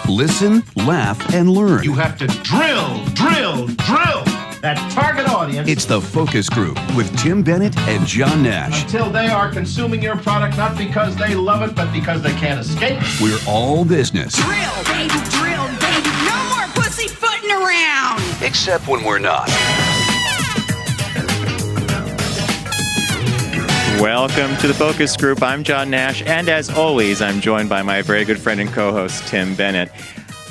Listen, laugh, and learn. You have to drill that target audience. It's the Focus Group with Tim Bennett and John Nash. Until they are consuming your product, not because they love it, but because they can't escape. We're all business. Drill, baby, no more pussyfooting around. Except when we're not. Welcome to the Focus Group. I'm John Nash, and as always, I'm joined by my very good friend and co-host, Tim Bennett.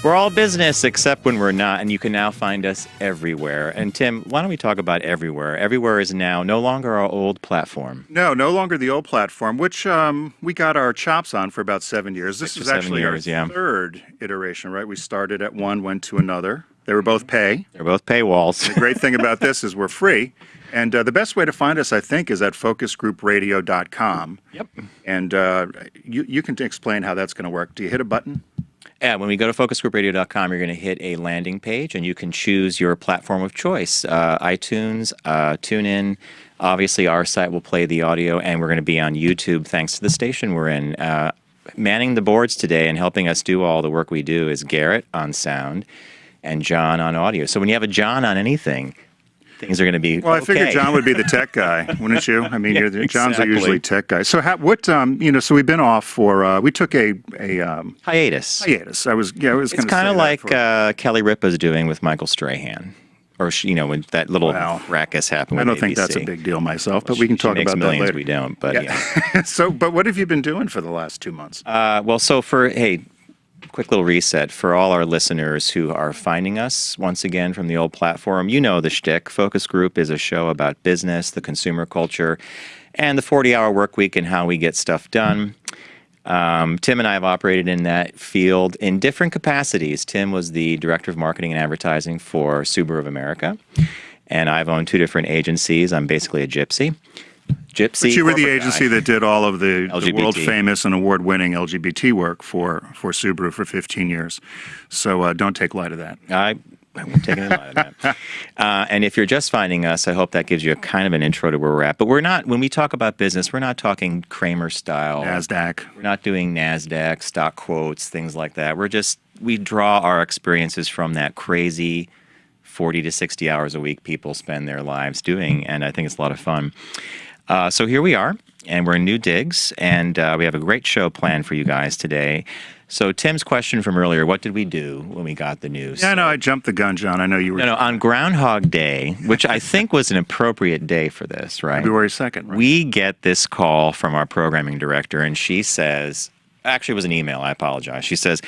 We're all business except when we're not, and you can now find us everywhere. And Tim, why don't we talk about everywhere? Everywhere is now no longer our old platform. No longer the old platform, which we got our chops on for about 7 years. This is actually our third iteration, right? We started at one, went to another. They were both pay. They're both paywalls. The great thing about this is we're free. And the best way to find us, I think, is at focusgroupradio.com. Yep. And you can explain how that's going to work. Do you hit a button? Yeah, when we go to focusgroupradio.com, you're going to hit a landing page, and you can choose your platform of choice. iTunes, TuneIn. Obviously, our site will play the audio, and we're going to be on YouTube thanks to the station we're in. Manning the boards today and helping us do all the work we do is Garrett on sound and John on audio. So when you have a John on anything, things are going to be Well, I okay. figured John would be the tech guy, wouldn't you? I mean, Yeah, John's are exactly. usually tech guys. So so we've been off for, we took a hiatus. hiatus. I was going to say It's kind of that like for- Kelly Ripa's doing with Michael Strahan. Or, when that little fracas happened I with don't think that's a ABC. big deal myself, but Well, we can she talk makes about that millions, later. we don't, but yeah. But what have you been doing for the last 2 months? Quick little reset for all our listeners who are finding us once again from the old platform. You know the shtick. Focus Group is a show about business, the consumer culture, and the 40-hour work week and how we get stuff done. Tim and I have operated in that field in different capacities. Tim was the director of marketing and advertising for Subaru of America, and I've owned two different agencies. I'm basically a gypsy. But you were the corporate agency guy. that did all of the LGBT. world-famous and award-winning LGBT work for Subaru for 15 years. So don't take light of that. I won't take any light of that. And if you're just finding us, I hope that gives you a kind of an intro to where we're at. But we're not, when we talk about business, we're not talking Kramer style. NASDAQ. We're not doing NASDAQ, stock quotes, things like that. We draw our experiences from that crazy 40 to 60 hours a week people spend their lives doing, and I think it's a lot of fun. So here we are, and we're in New Digs, and we have a great show planned for you guys today. So Tim's question from earlier, what did we do when we got the news? Yeah, no, I jumped the gun, John. I know you were... No, on Groundhog Day, which I think was an appropriate day for this, right? February 2nd, right? We get this call from our programming director, and she says, actually it was an email, I apologize. She says,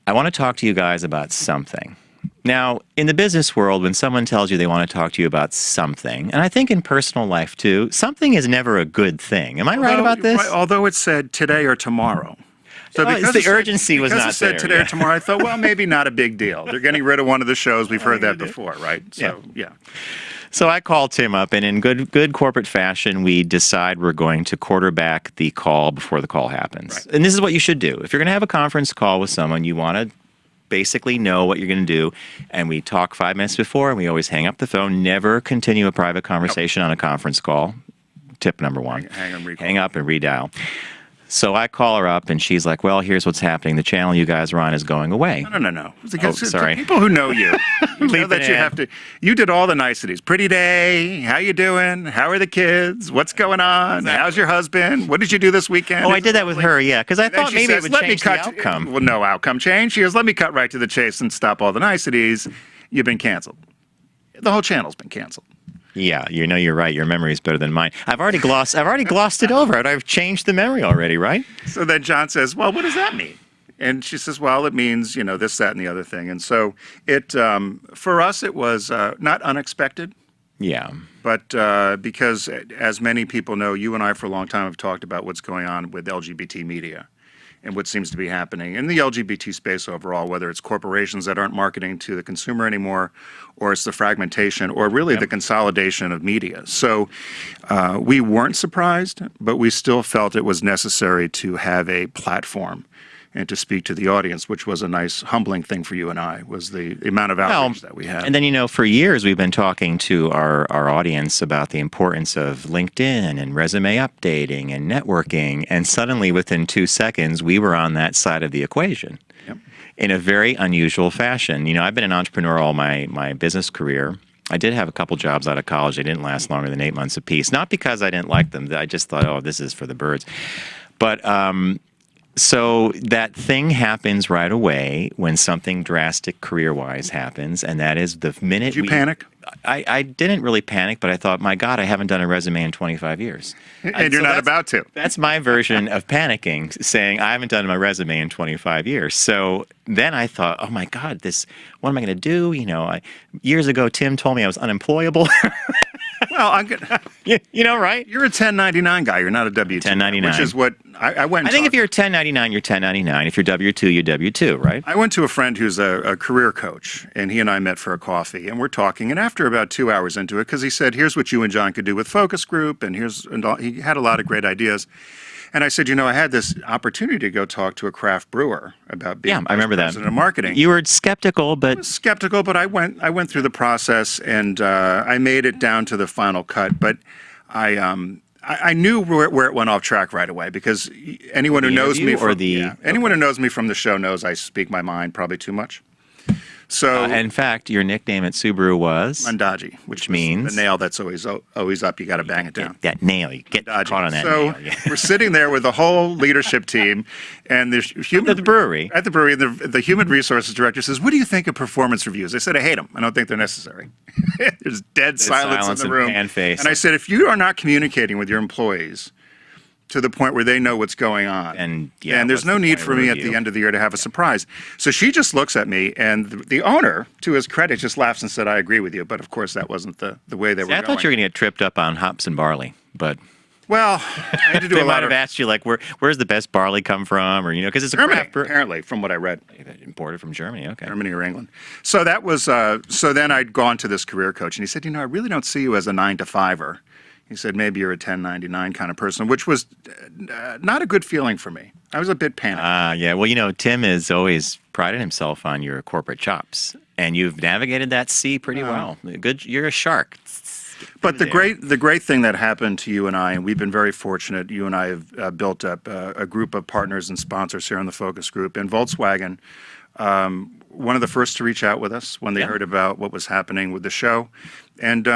I want to talk to you guys about something. Now, in the business world, when someone tells you they want to talk to you about something, and I think in personal life too, something is never a good thing. Am I right about this? Although it said today or tomorrow. So because the urgency was not because it said there, today yeah. or tomorrow, I thought, well, maybe not a big deal. They're getting rid of one of the shows. We've heard that before, right? So, yeah. So I called Tim up, and in good corporate fashion, we decide we're going to quarterback the call before the call happens. Right. And this is what you should do. If you're going to have a conference call with someone, you want to basically know what you're going to do, and we talk 5 minutes before, and we always hang up the phone. Never continue a private conversation on a conference call. Tip number one. Hang up and redial. So I call her up, and she's like, well, here's what's happening. The channel you guys are on is going away. No. Sorry. The people who know you, know Leave that it you in. have to. You did all the niceties. Pretty day. How you doing? How are the kids? What's going on? How's your husband? What did you do this weekend? Oh, I did that with her, yeah, because I And then thought she maybe says, it would change the cut outcome. Well, no outcome change. She goes, let me cut right to the chase and stop all the niceties. You've been canceled. The whole channel's been canceled. Yeah, you're right. Your memory is better than mine. I've already glossed it over. I've changed the memory already, right? So then John says, well, what does that mean? And she says, well, it means, this, that, and the other thing. And so for us, it was not unexpected. Yeah. But because, as many people know, you and I for a long time have talked about what's going on with LGBT media and what seems to be happening in the LGBT space overall, whether it's corporations that aren't marketing to the consumer anymore, or it's the fragmentation, or really the consolidation of media. So we weren't surprised, but we still felt it was necessary to have a platform and to speak to the audience, which was a nice, humbling thing for you and I, was the amount of outreach that we had. And then, for years we've been talking to our audience about the importance of LinkedIn and resume updating and networking, and suddenly within 2 seconds we were on that side of the equation. Yep. in a very unusual fashion. You know, I've been an entrepreneur all my business career. I did have a couple jobs out of college. They didn't last longer than 8 months apiece. Not because I didn't like them. I just thought, oh, this is for the birds. But so that thing happens right away when something drastic career-wise happens, and that is the minute Did you panic? I didn't really panic, but I thought, my God, I haven't done a resume in 25 years. And you're not about to. That's my version of panicking, saying I haven't done my resume in 25 years. So then I thought, oh my God, what am I going to do? You know, years ago, Tim told me I was unemployable. Well, I'm gonna, you know, right? You're a 1099 guy. You're not a W-2. 1099. Which is what I went and I think if talked- you're a 1099, you're 1099. If you're W-2, you're W-2, right? I went to a friend who's a career coach, and he and I met for a coffee, and we're talking. And after about 2 hours into it, because he said, "Here's what you and John could do with focus group," and he had a lot of great ideas. And I said, you know, I had this opportunity to go talk to a craft brewer about being I remember that. president of marketing. You were skeptical, but Skeptical, but I went through the process, and I made it down to the final cut. But I knew where it went off track right away, because anyone who knows me anyone who knows me from the show knows I speak my mind probably too much. So in fact, your nickname at Subaru was Mandaji, which means the nail that's always up. You got to bang it down. that nail. You get Mandaji. caught on that So nail. Yeah. we're sitting there with the whole leadership team, and the human At the brewery. At the brewery, and the human resources director says, "What do you think of performance reviews?" I said, "I hate them. I don't think they're necessary." There's dead silence in the room. And face. And I said, "If you are not communicating with your employees to the point where they know what's going on, And, there's what's no the need point for of me at review? the end of the year to have a surprise." So she just looks at me, and the owner, to his credit, just laughs and said, "I agree with you." But of course, that wasn't the way they were I going. thought you were going to get tripped up on hops and barley, but Well, I had to do they a might lot have of asked you, like, where's the best barley come from? Or, you know, because it's a Germany, craft brew. apparently, from what I read. Imported from Germany, okay. Germany or England. So that was, so then I'd gone to this career coach, and he said, "You know, I really don't see you as a 9-to-5er. He said, maybe you're a 1099 kind of person," which was not a good feeling for me. I was a bit panicked. Yeah. Well, you know, Tim has always prided himself on your corporate chops, and you've navigated that sea pretty well. Good. You're a shark. But the great thing that happened to you and I, and we've been very fortunate, you and I have built up a group of partners and sponsors here in the focus group. And Volkswagen, one of the first to reach out with us when they heard about what was happening with the show. And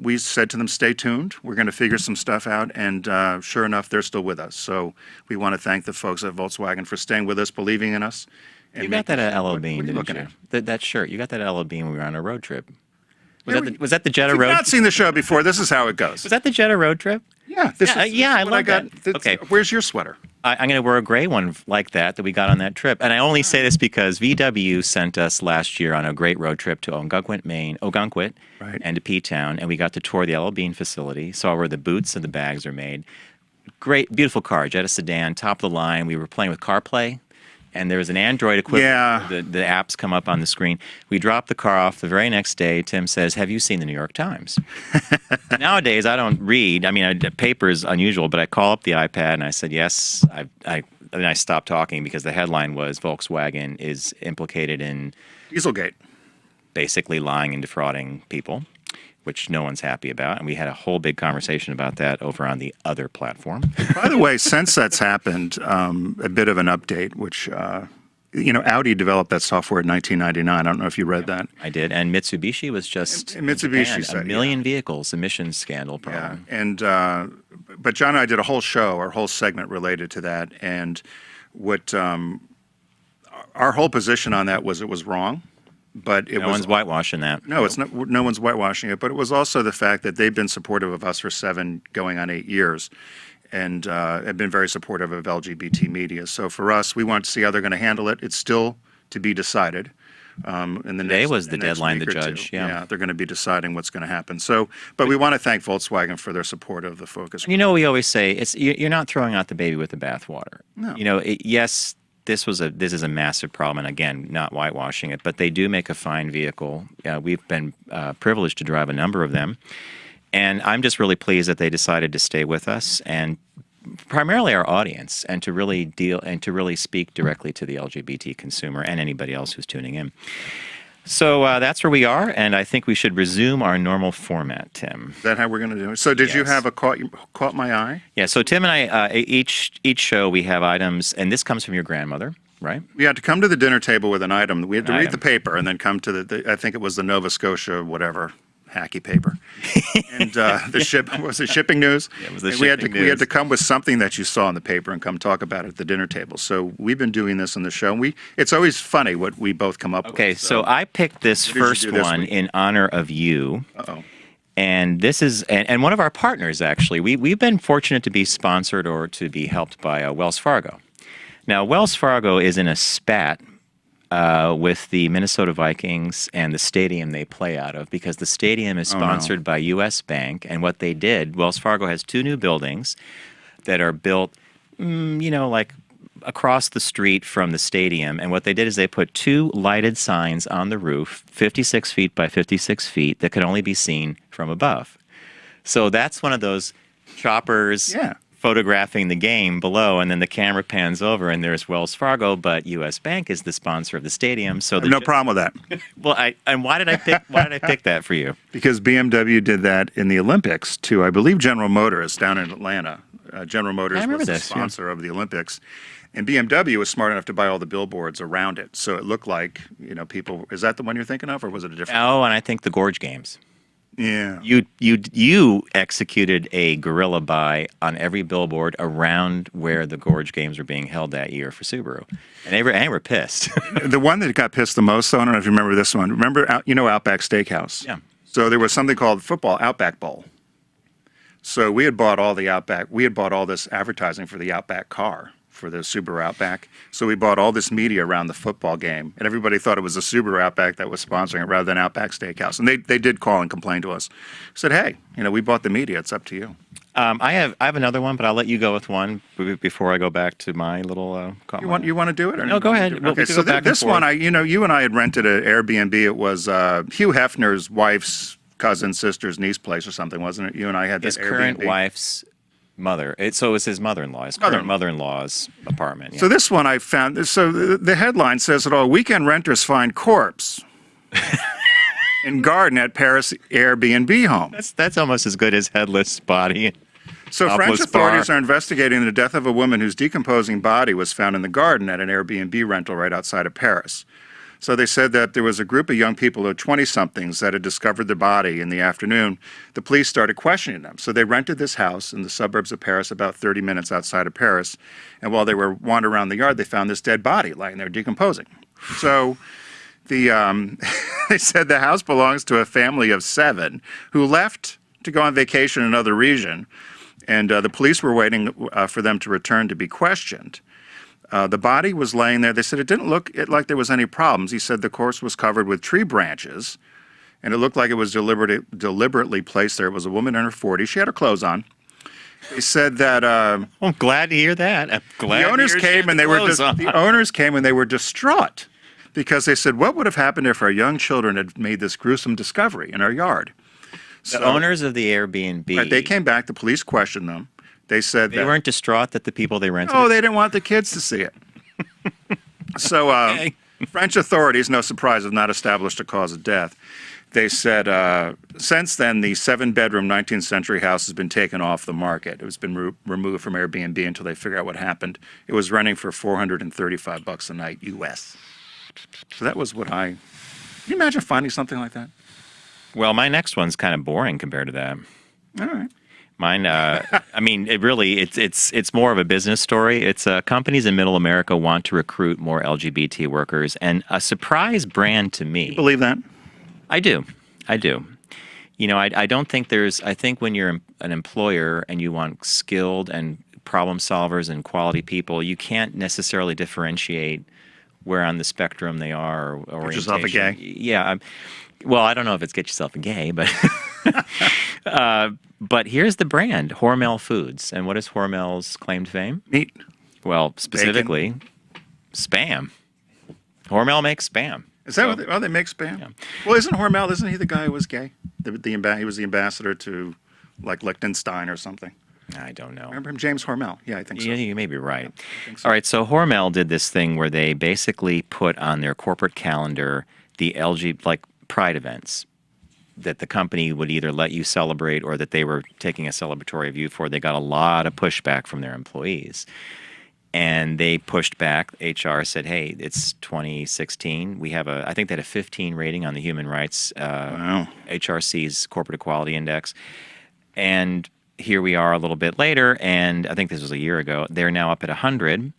we said to them, stay tuned. We're going to figure some stuff out. And sure enough, they're still with us. So we want to thank the folks at Volkswagen for staying with us, believing in us. You got that at LL Bean, what are you didn't looking you? at? That shirt. You got that at LL Bean when we were on a road trip. Yeah, Was that the Jetta If you've road? not seen the show before, this is how it goes. Was that the Jetta road trip? Yeah, this is I what love got. that. Okay. Where's your sweater? I'm going to wear a gray one like that we got on that trip. And I only say this because VW sent us last year on a great road trip to Ogunquit, Maine, Right. and to P-Town. And we got to tour the LL Bean facility, saw where the boots and the bags are made. Great, beautiful car, Jetta sedan, top of the line. We were playing with CarPlay. And there was an Android equivalent. Yeah. The apps come up on the screen. We dropped the car off. The very next day, Tim says, "Have you seen the New York Times?" Nowadays, I don't read. I mean, paper is unusual, but I call up the iPad and I said, "Yes." I stopped talking because the headline was Volkswagen is implicated in Dieselgate. basically lying and defrauding people, which no one's happy about. And we had a whole big conversation about that over on the other platform. By the way, since that's happened, a bit of an update, which, Audi developed that software in 1999. I don't know if you read that. I did. And Mitsubishi was just And Mitsubishi Japan, said, a million vehicles, emissions scandal problem. Yeah. And, but John and I did a whole show, our whole segment related to that. And what our whole position on that was it was wrong. But it No was one's whitewashing that. No, it's not. No one's whitewashing it. But it was also the fact that they've been supportive of us for 7 going on 8 years, and have been very supportive of LGBT media. So for us, we want to see how they're going to handle it. It's still to be decided. In the Today next, was the next deadline, week the or judge, two. yeah. They're going to be deciding what's going to happen. So, but we want to thank Volkswagen for their support of the focus. And you know, we always say you're not throwing out the baby with the bathwater. No. You know, yes. This is a massive problem, and again, not whitewashing it, but they do make a fine vehicle. We've been privileged to drive a number of them, and I'm just really pleased that they decided to stay with us and primarily our audience, and to really speak directly to the LGBT consumer and anybody else who's tuning in. So that's where we are, and I think we should resume our normal format, Tim. Is that how we're going to do it? So did you Yes. have a caught my eye? Yeah, so Tim and I, each show we have items, and this comes from your grandmother, right? We had to come to the dinner table with an item. We had to An read item. the paper and then come to I think it was the Nova Scotia, whatever, hacky paper. And was it shipping news? Yeah, it was the And shipping we had news. to come with something that you saw in the paper and come talk about it at the dinner table. So we've been doing this on the show. And it's always funny what we both come up with. Okay, so I picked this What did you first do this one week? in honor of you. Uh-oh. And this is, and one of our partners, actually. We've been fortunate to be sponsored or to be helped by Wells Fargo. Now, Wells Fargo is in a spat with the Minnesota Vikings and the stadium they play out of, because the stadium is sponsored by U.S. Bank. And what they did, Wells Fargo has 2 new buildings that are built, like across the street from the stadium. And what they did is they put 2 lighted signs on the roof, 56 feet by 56 feet, that could only be seen from above. So that's one of those choppers photographing the game below, and then the camera pans over, and there's Wells Fargo, but U.S. Bank is the sponsor of the stadium. So I have no problem with that. Well, why did I pick that for you? Because BMW did that in the Olympics to, I believe, General Motors down in Atlanta. General Motors remember was the this, yeah. sponsor of the Olympics. And BMW was smart enough to buy all the billboards around it. So it looked like, people, is that the one you're thinking of, or was it a different? Oh, and I think the Gorge Games. Yeah. You executed a guerrilla buy on every billboard around where the Gorge Games were being held that year for Subaru, and they were pissed. The one that got pissed the most, though, I don't know if you remember this one. Remember, Outback Steakhouse? Yeah. So there was something called football Outback Bowl. So we had bought all this advertising for the Outback car, for the Subaru Outback. So we bought all this media around the football game, and everybody thought it was the Subaru Outback that was sponsoring it rather than Outback Steakhouse. And they did call and complain to us. Said, hey, we bought the media. It's up to you. I have another one, but I'll let you go with one before I go back to my little. You want to do it? Or No, go ahead. Okay, We can so go back and this one, forth. you and I had rented an Airbnb. It was Hugh Hefner's wife's cousin, sister's niece place or something, wasn't it? You and I had His that Airbnb. current wife's mother. So it was his mother-in-law. His current mother-in-law's apartment. Yeah. So this one I found. So the headline says it all. Weekend renters find corpse in garden at Paris Airbnb home. That's almost as good as headless body. So French Topless authorities bar. are investigating the death of a woman whose decomposing body was found in the garden at an Airbnb rental right outside of Paris. So they said that there was a group of young people, 20-somethings, that had discovered the body in the afternoon. The police started questioning them. So they rented this house in the suburbs of Paris, about 30 minutes outside of Paris. And while they were wandering around the yard, they found this dead body lying there decomposing. So they said the house belongs to a family of 7 who left to go on vacation in another region. And the police were waiting for them to return to be questioned. The body was laying there. They said it didn't look like there was any problems. He said the corpse was covered with tree branches, and it looked like it was deliberately placed there. It was a woman in her 40s. She had her clothes on. They said that I'm glad to hear that. I'm glad the owners to hear she came had and they clothes on. the owners came and they were distraught because they said, what would have happened if our young children had made this gruesome discovery in our yard? The owners of the Airbnb. Right, they came back. The police questioned them. They said They weren't distraught that the people they rented. Oh, they didn't want the kids to see it. So Okay. French authorities, no surprise, have not established a cause of death. They said since then, the 7-bedroom 19th century house has been taken off the market. It has been removed from Airbnb until they figure out what happened. It was renting for $435 a night U.S. So that was can you imagine finding something like that? Well, my next one's kind of boring compared to that. All right. Mine, I mean, it's more of a business story. It's companies in Middle America want to recruit more LGBT workers, and a surprise brand to me. Believe that? I do. I don't think I think when you're an employer and you want skilled and problem solvers and quality people, you can't necessarily differentiate where on the spectrum they are or orientation. yourself a gay? Yeah. Well, I don't know if it's get yourself a gay, but but here's the brand, Hormel Foods. And what is Hormel's claim to fame? Meat. Well, specifically, Spam. Hormel makes Spam. Is that what they make Spam? Yeah. Well, isn't he the guy who was gay? He was the ambassador to, like, Liechtenstein or something. I don't know. Remember him? James Hormel. Yeah, I think so. Yeah, you may be right. think so. All right, so Hormel did this thing where they basically put on their corporate calendar the Pride events that the company would either let you celebrate or that they were taking a celebratory view for. They got a lot of pushback from their employees. And they pushed back. HR said, "Hey, it's 2016. We have I think they had a 15 rating on the Human Rights HRC's Corporate Equality Index." And here we are a little bit later, and I think this was a year ago. They're now up at 100.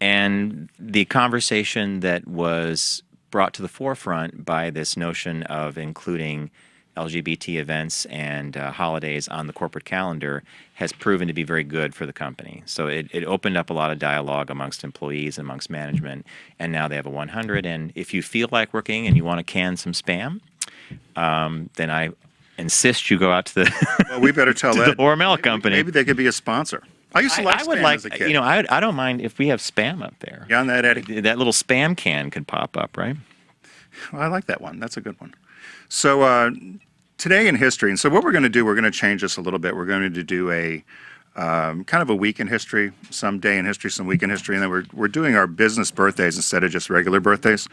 And the conversation that was brought to the forefront by this notion of including LGBT events and holidays on the corporate calendar has proven to be very good for the company. So it opened up a lot of dialogue amongst employees, amongst management, and now they have a 100. And if you feel like working and you want to can some Spam, then I insist you go out to the Well, we better tell to the Hormel company. Maybe they could be a sponsor. I used to like I would Spam like, as a kid. I don't mind if we have Spam up there. You on that, Eddie? That little Spam can could pop up, right? Well, I like that one. That's a good one. So today in history, and so what we're going to do, we're going to change this a little bit. We're going to do a kind of a week in history, some day in history, some week in history, and then we're doing our business birthdays instead of just regular birthdays.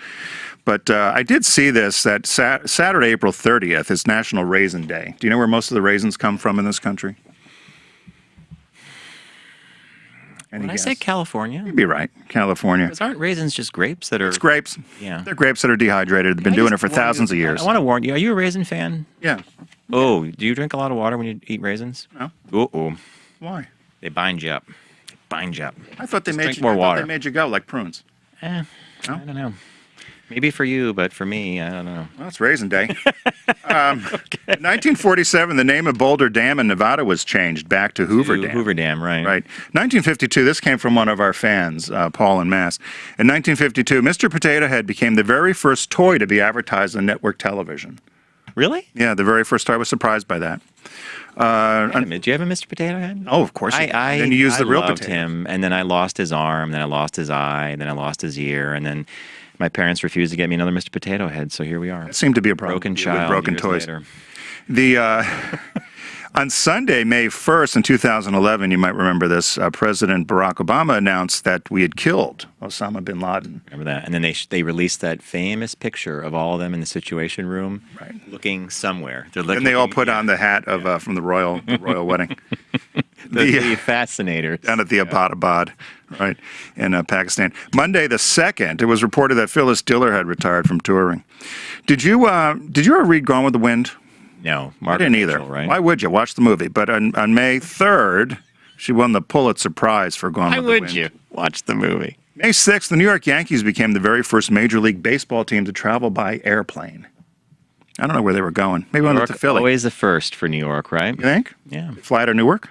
But I did see this, that Saturday, April 30th is National Raisin Day. Do you know where most of the raisins come from in this country? When I say California, You'd be right. California. because aren't raisins just grapes that are? It's grapes. Yeah. They're grapes that are dehydrated. They've been doing it for thousands of years. I want to warn you. Are you a raisin fan? Yeah. Oh, do you drink a lot of water when you eat raisins? No. Uh-oh. Why? They bind you up. Bind you up. I thought they Just made drink you. more I thought water. they made you go like prunes. No? No? I don't know. Maybe for you, but for me, I don't know. Well, it's Raisin Day. 1947, the name of Boulder Dam in Nevada was changed back to Hoover Dam. Hoover Dam, right. Right. 1952, this came from one of our fans, Paul in Mass. In 1952, Mr. Potato Head became the very first toy to be advertised on network television. Really? Yeah, the very first toy. I was surprised by that. Wait a minute. Do you have a Mr. Potato Head? Oh, of course. Then you use the real loved potato. him, and then I lost his arm, then I lost his eye, then I lost his ear, and then my parents refused to get me another Mr. Potato Head, so here we are. It seemed to be a problem. Broken with child. broken years toys. later. On Sunday, May 1st in 2011, you might remember this, President Barack Obama announced that we had killed Osama bin Laden. Remember that? And then they released that famous picture of all of them in the Situation Room, Right. looking somewhere. And they all put on the hat of from the royal wedding. the fascinators Down at the Abbottabad, right, in Pakistan. Monday the 2nd, it was reported that Phyllis Diller had retired from touring. Did you ever read Gone with the Wind? No, I Margaret didn't either. Mitchell, right? Why would you? Watch the movie. But on May 3rd, she won the Pulitzer Prize for Gone Why with the Wind. would you watch the movie? May 6th, the New York Yankees became the very first Major League Baseball team to travel by airplane. I don't know where they were going. Maybe New went York, to Philly. always the first for New York, right? You think? Yeah, Fly to Newark?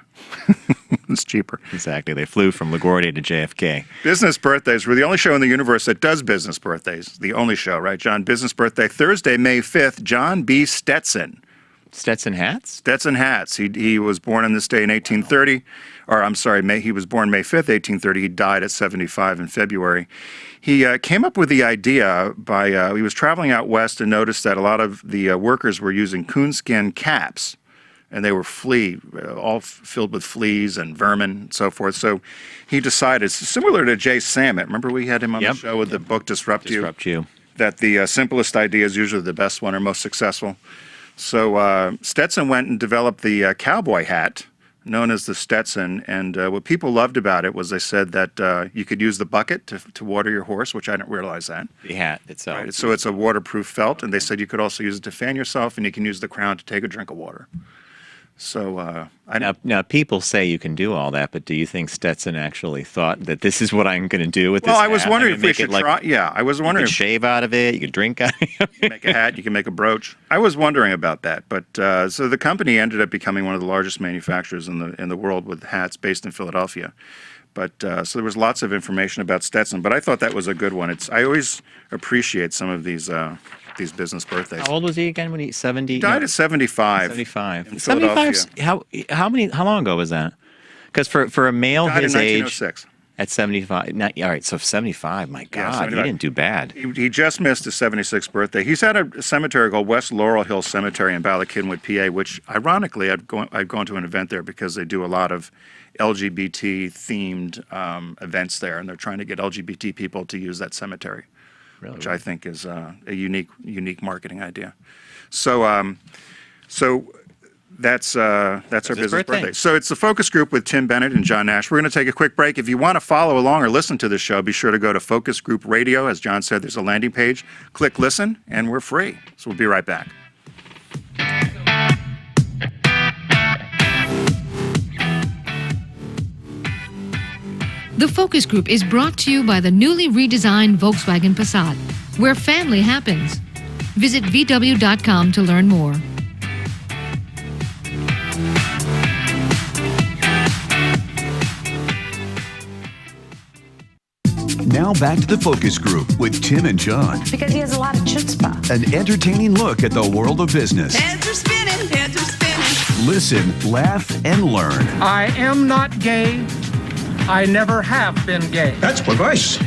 It's cheaper. exactly. They flew from LaGuardia to JFK. Business birthdays. We're the only show in the universe that does business birthdays. The only show, right, John? Business birthday. Thursday, May 5th, John B. Stetson. Stetson hats? Stetson hats. He was born on this day in 1830. Or, I'm sorry, he was born May 5th, 1830. He died at 75 in February. He came up with the idea by, he was traveling out west and noticed that a lot of the workers were using coonskin caps. And they were all filled with fleas and vermin and so forth. So he decided, similar to Jay Sammet, remember we had him on the show with the book Disrupt You? That the simplest idea is usually the best one or most successful. So Stetson went and developed the cowboy hat, known as the Stetson. And what people loved about it was they said that you could use the bucket to water your horse, which I didn't realize that. The hat itself. Right. So it's a waterproof felt. And they said you could also use it to fan yourself, and you can use the crown to take a drink of water. So Now, people say you can do all that, but do you think Stetson actually thought that this is what I'm going to do with this well, hat? I was wondering I'm if gonna we make should it like, try. Yeah, I was You wondering could if shave out of it. You could drink out of it. you can make a hat, you can make a brooch. I was wondering about that, but so the company ended up becoming one of the largest manufacturers in the world with hats based in Philadelphia. But so there was lots of information about Stetson, but I thought that was a good one. I always appreciate some of these business birthdays. How old was he again when he 70? He died at 75. 75. in 75. Philadelphia. How long ago was that? Because for a male Died his in age 1906. at 75. All right, so 75. My God, 75. he didn't do bad. He just missed his 76th birthday. He's at a cemetery called West Laurel Hill Cemetery in Ballackinwood, PA, which ironically I'd gone to an event there because they do a lot of LGBT-themed events there, and they're trying to get LGBT people to use that cemetery, which I think is a unique marketing idea. So That's our his business birthday. birthday. So it's the focus group with Tim Bennett and John Nash. We're going to take a quick break. If you want to follow along or listen to the show, be sure to go to Focus Group Radio. As John said, there's a landing page. Click listen, and we're free. So we'll be right back. The Focus Group is brought to you by the newly redesigned Volkswagen Passat, where family happens. Visit VW.com to learn more. Now back to the Focus Group with Tim and John. Because he has a lot of chutzpah. An entertaining look at the world of business. Heads are spinning, heads are spinning. Listen, laugh, and learn. I am not gay. I never have been gay. That's perverse.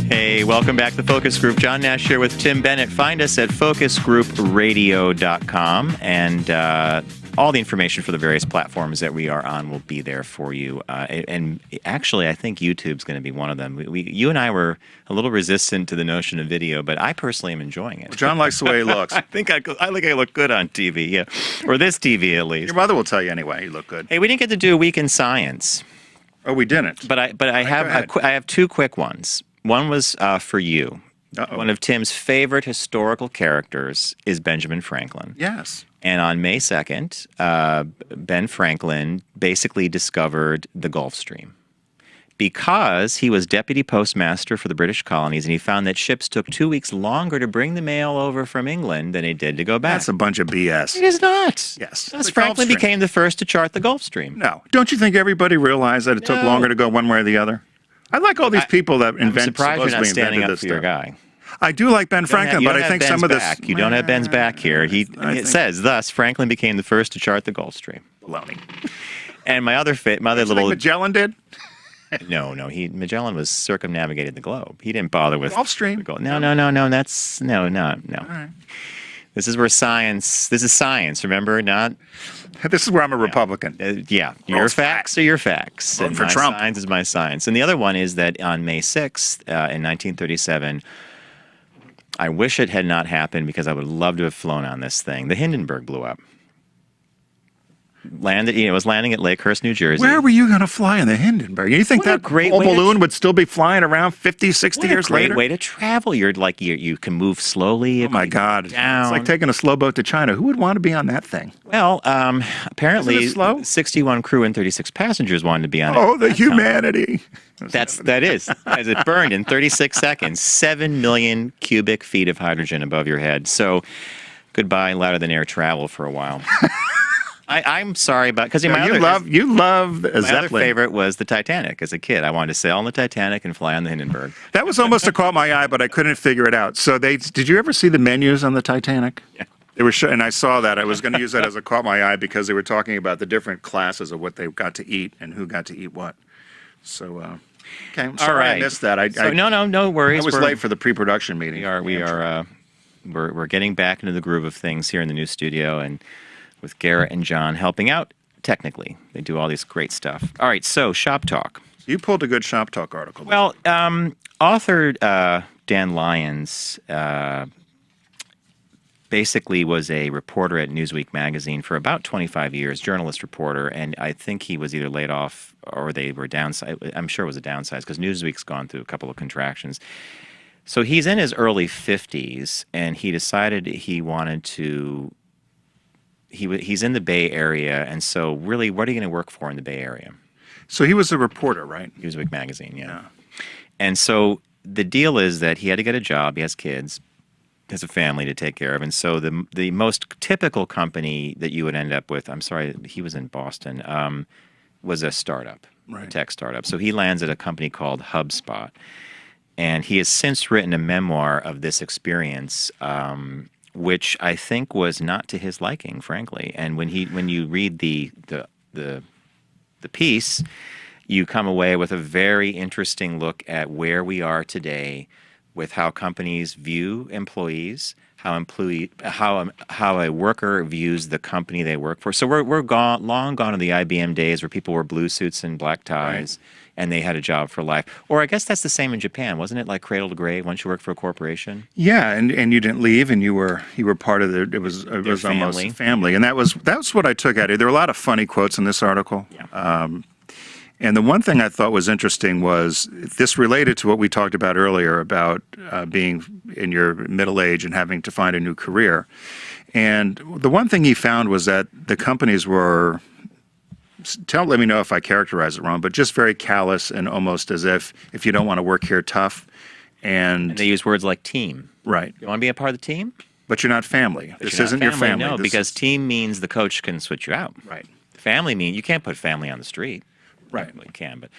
Hey, welcome back to the Focus Group. John Nash here with Tim Bennett. Find us at focusgroupradio.com, and all the information for the various platforms that we are on will be there for you. And actually, I think YouTube's going to be one of them. You and I were a little resistant to the notion of video, but I personally am enjoying it. John likes the way he looks. I think I look good on TV, yeah, or this TV at least. Your mother will tell you anyway. You look good. Hey, we didn't get to do a week in science, Oh, we didn't. but I have two quick ones. One was for you. Uh-oh. One of Tim's favorite historical characters is Benjamin Franklin. Yes. And on May 2nd, Ben Franklin basically discovered the Gulf Stream because he was deputy postmaster for the British colonies, and he found that ships took 2 weeks longer to bring the mail over from England than it did to go back. That's a bunch of BS. It is not. Yes. Thus, The Gulf Franklin Stream. became the first to chart the Gulf Stream. No. Don't you think everybody realized that it took No. longer to go one way or the other? I like all these people that I'm surprised you're not supposedly standing invented up this for your stuff. guy. I do like Ben Franklin, but I think some of this... You don't have Ben's back here. It says, thus, Franklin became the first to chart the Gulf Stream. Baloney. And my other You little... think Magellan did? No, Magellan was circumnavigated the globe. He didn't bother with Gulf Stream. No. That's no. All right. This is where science. This is science. Remember, not. This is where I'm a Republican. Yeah, your facts are your facts. Vote And for my Trump. Science is my science. And the other one is that on May 6th, in 1937, I wish it had not happened because I would love to have flown on this thing. The Hindenburg blew up. It was landing at Lakehurst, New Jersey. Where were you going to fly in the Hindenburg? You think What a that great whole way to- balloon would still be flying around 50, 60 What a years great later? way to travel. You can move slowly. Oh, my God. Down. It's like taking a slow boat to China. Who would want to be on that thing? Well, apparently, Isn't it slow? 61 crew and 36 passengers wanted to be on it. Oh, the humanity. That is, as it burned in 36 seconds, 7 million cubic feet of hydrogen above your head. So, goodbye, louder than air travel for a while. I'm sorry about because You love a my other Zeppelin. favorite was the Titanic. As a kid, I wanted to sail on the Titanic and fly on the Hindenburg. That was almost to caught my eye, but I couldn't figure it out. So did you ever see the menus on the Titanic? Yeah. They were and I saw that. I was going to use that as a caught my eye because they were talking about the different classes of what they got to eat and who got to eat what. So, okay, I'm sorry I missed that. No worries. I was We're- late for the pre-production meeting. We're getting back into the groove of things here in the new studio, and with Garrett and John helping out technically. They do all this great stuff. All right, so Shop Talk. You pulled a good Shop Talk article. Well, author Dan Lyons basically was a reporter at Newsweek magazine for about 25 years, journalist reporter, and I think he was either laid off or they were downsized. I'm sure it was a downsize because Newsweek's gone through a couple of contractions. So he's in his early 50s, and he decided he wanted to. He's in the Bay Area, and so really, what are you going to work for in the Bay Area? So he was a reporter, right? Newsweek magazine, yeah. And so the deal is that he had to get a job. He has kids, has a family to take care of, and so the most typical company that you would end up with. I'm sorry, he was in Boston. Was a startup, a tech startup. So he lands at a company called HubSpot, and he has since written a memoir of this experience. Which I think was not to his liking, frankly. And when you read the piece, you come away with a very interesting look at where we are today, with how companies view employees, how a worker views the company they work for. So we're long gone to the IBM days where people wore blue suits and black ties, and they had a job for life. Or I guess that's the same in Japan, wasn't it? Like cradle to grave once you work for a corporation. Yeah, and you didn't leave, and you were part of it was almost family, and that's what I took out of it. There were a lot of funny quotes in this article. Yeah. And the one thing I thought was interesting was this related to what we talked about earlier about being in your middle age and having to find a new career. And the one thing he found was that the companies were, let me know if I characterize it wrong, but just very callous and almost as if you don't want to work here, tough. And they use words like team. Right. You want to be a part of the team? But you're not family. But this you're isn't not your family. No, because team means the coach can switch you out. Right. Family means you can't put family on the street. Right. Well, you can, but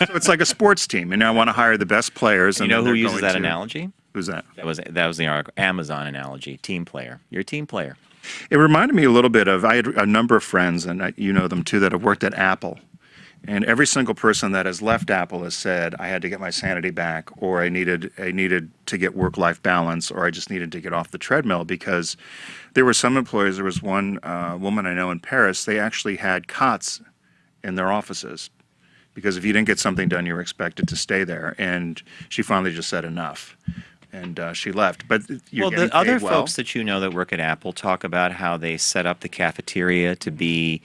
so it's like a sports team, and I want to hire the best players. You know who uses that analogy? Who's that? That was the article. Amazon analogy. Team player. You're a team player. It reminded me a little bit of I had a number of friends, and you know them too, that have worked at Apple. And every single person that has left Apple has said, I had to get my sanity back, or I needed to get work-life balance, or I just needed to get off the treadmill, because there were some employees. There was one woman I know in Paris. They actually had cots in their offices, because if you didn't get something done, you were expected to stay there. And she finally just said enough, and she left. But you're getting the other paid well. folks that you know that work at Apple talk about how they set up the cafeteria to be.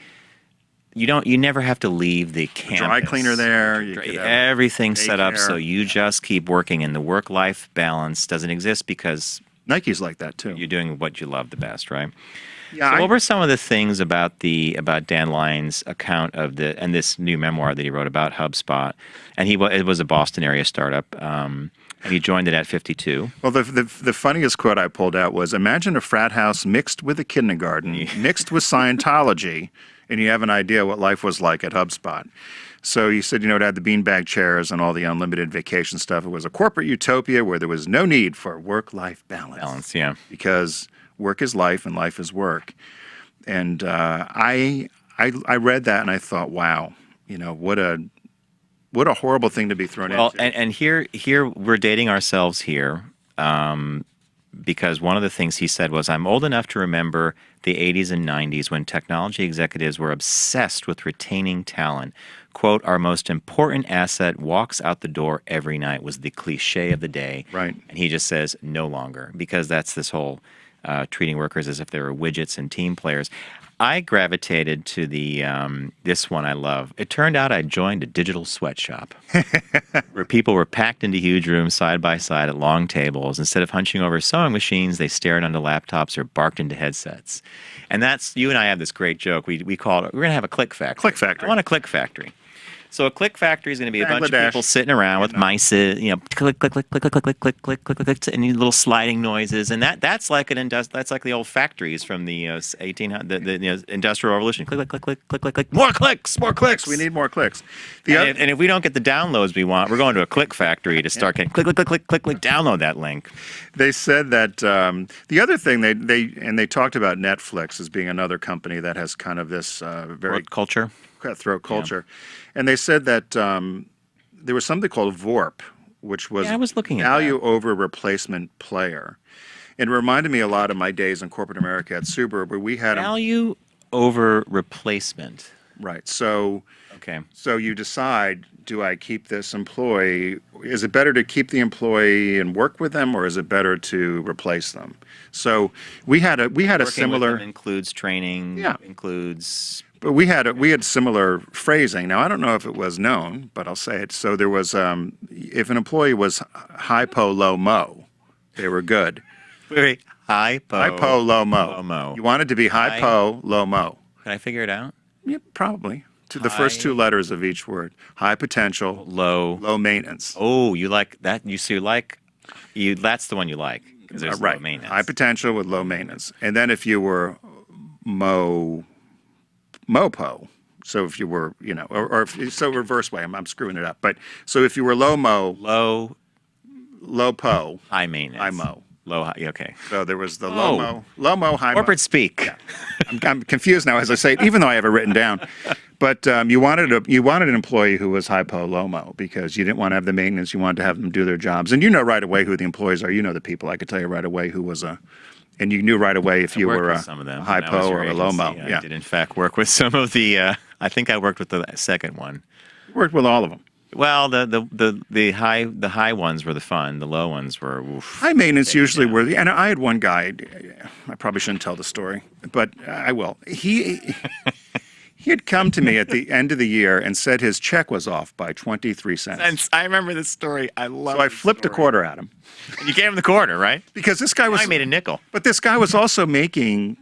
You never have to leave the campus. Dry cleaner there. You could have everything's set up daycare. so you just keep working, and the work-life balance doesn't exist because Nike's like that too. you're doing what you love the best, right? Yeah. So what were some of the things about Dan Lyon's account of this new memoir that he wrote about HubSpot? And it was a Boston area startup, and he joined it at 52. Well, the funniest quote I pulled out was, imagine a frat house mixed with a kindergarten, mixed with Scientology, and you have an idea what life was like at HubSpot. So he said, it had the beanbag chairs and all the unlimited vacation stuff. It was a corporate utopia where there was no need for work-life balance. Yeah. Because work is life and life is work. And I read that and I thought, wow, what a horrible thing to be thrown into. Well, and here we're dating ourselves here, because one of the things he said was, I'm old enough to remember the 80s and 90s when technology executives were obsessed with retaining talent. Quote, our most important asset walks out the door every night was the cliche of the day. Right. And he just says no longer, because that's this whole treating workers as if they were widgets and team players. I gravitated to the this one I love. It turned out I joined a digital sweatshop where people were packed into huge rooms side by side at long tables. Instead of hunching over sewing machines, they stared onto laptops or barked into headsets. And you and I have this great joke. We call it, we're going to have a click factory. Click factory. I want a click factory. So a click factory is going to be a bunch of Bangladesh. people sitting around with mice, click, click, click, click, click, click, click, click, click, click, click, and these little sliding noises, and that's like that's like the old factories from the the Industrial Revolution. Click, click, click, click, click, click, more clicks, more clicks. We need more clicks. And if we don't get the downloads we want, we're going to a click factory to start getting click, click, click, click, click, click, download that link. They said that the other thing they talked about Netflix as being another company that has kind of this very What culture? cutthroat culture. And they said that there was something called VORP, which was I was looking at value over replacement player. It reminded me a lot of my days in corporate America at Subaru, where we had Value over replacement. right. So Okay. so you decide, do I keep this employee? Is it better to keep the employee and work with them, or is it better to replace them? So we had a Working with similar them includes training. Yeah. Includes. But we had similar phrasing. Now, I don't know if it was known, but I'll say it. So there was, if an employee was high po, low mo, they were good. Wait, high po. High po, low mo. Low mo. You wanted to be high po, low mo. Can I figure it out? Yeah, probably. To the first two letters of each word. High potential, Low. low maintenance. Oh, you like that? That's the one you like. 'Cause there's Right. low maintenance. High potential with low maintenance. And then if you were mopo, so if you were, so reverse way, I'm screwing it up. But so if you were low mo, Low low po, high maintenance. high mo. Low, high, okay. So there was the Oh. Lomo, high. Corporate speak. Yeah. I'm confused now as I say it, even though I have it written down. But you wanted an employee who was hypo lomo because you didn't want to have the maintenance. You wanted to have them do their jobs, and you know right away who the employees are. You know the people. I could tell you right away who was and you knew right away if you worked were with a some of them. hypo or a lomo. I did in fact work with some of the. I think I worked with the second one. Worked with all of them. Well, the high ones were the fun. The low ones were oof. High maintenance usually were and I had one guy. I probably shouldn't tell the story, but I will. He had come to me at the end of the year and said his check was off by 23 cents. I remember this story. I love. So I flipped a quarter at him. And you gave him the quarter, right? Because this guy was. I made a nickel. But this guy was also making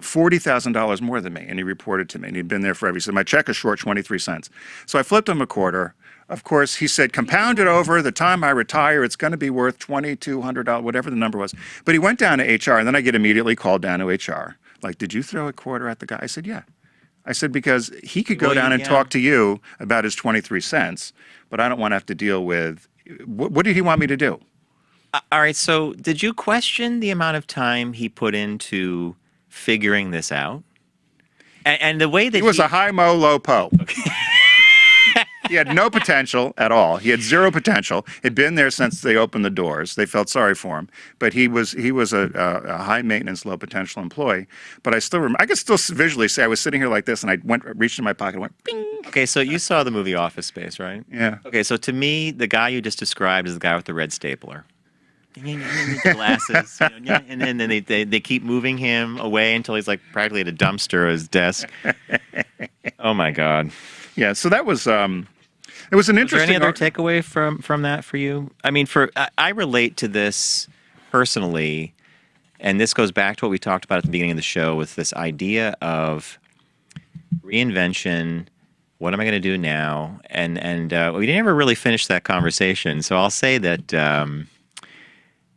$40,000 more than me, and he reported to me, and he'd been there forever. He said, my check is short 23 cents. So I flipped him a quarter. Of course, he said, compound it over the time I retire, it's going to be worth $2,200, whatever the number was. But he went down to HR, and then I get immediately called down to HR. Like, did you throw a quarter at the guy? I said, yeah. I said, because he could go down and talk to you about his 23 cents, but I don't want to have to deal with, what did he want me to do? All right, so did you question the amount of time he put into figuring this out? And the way that he was a high-mo, low-po. Okay. He had no potential at all. He had zero potential. He'd been there since they opened the doors. They felt sorry for him. But he was a high-maintenance, low-potential employee. But I still remember, I could still visually say I was sitting here like this, and I reached in my pocket and went, bing. Okay, so you saw the movie Office Space, right? Yeah. Okay, so to me, the guy you just described is the guy with the red stapler. The glasses, and then they keep moving him away until he's like practically at a dumpster at his desk. Oh my God! Yeah, so that was it was an interesting. Is there any other takeaway from that for you? I mean, I relate to this personally, and this goes back to what we talked about at the beginning of the show with this idea of reinvention. What am I going to do now? And we never really finished that conversation. So I'll say that.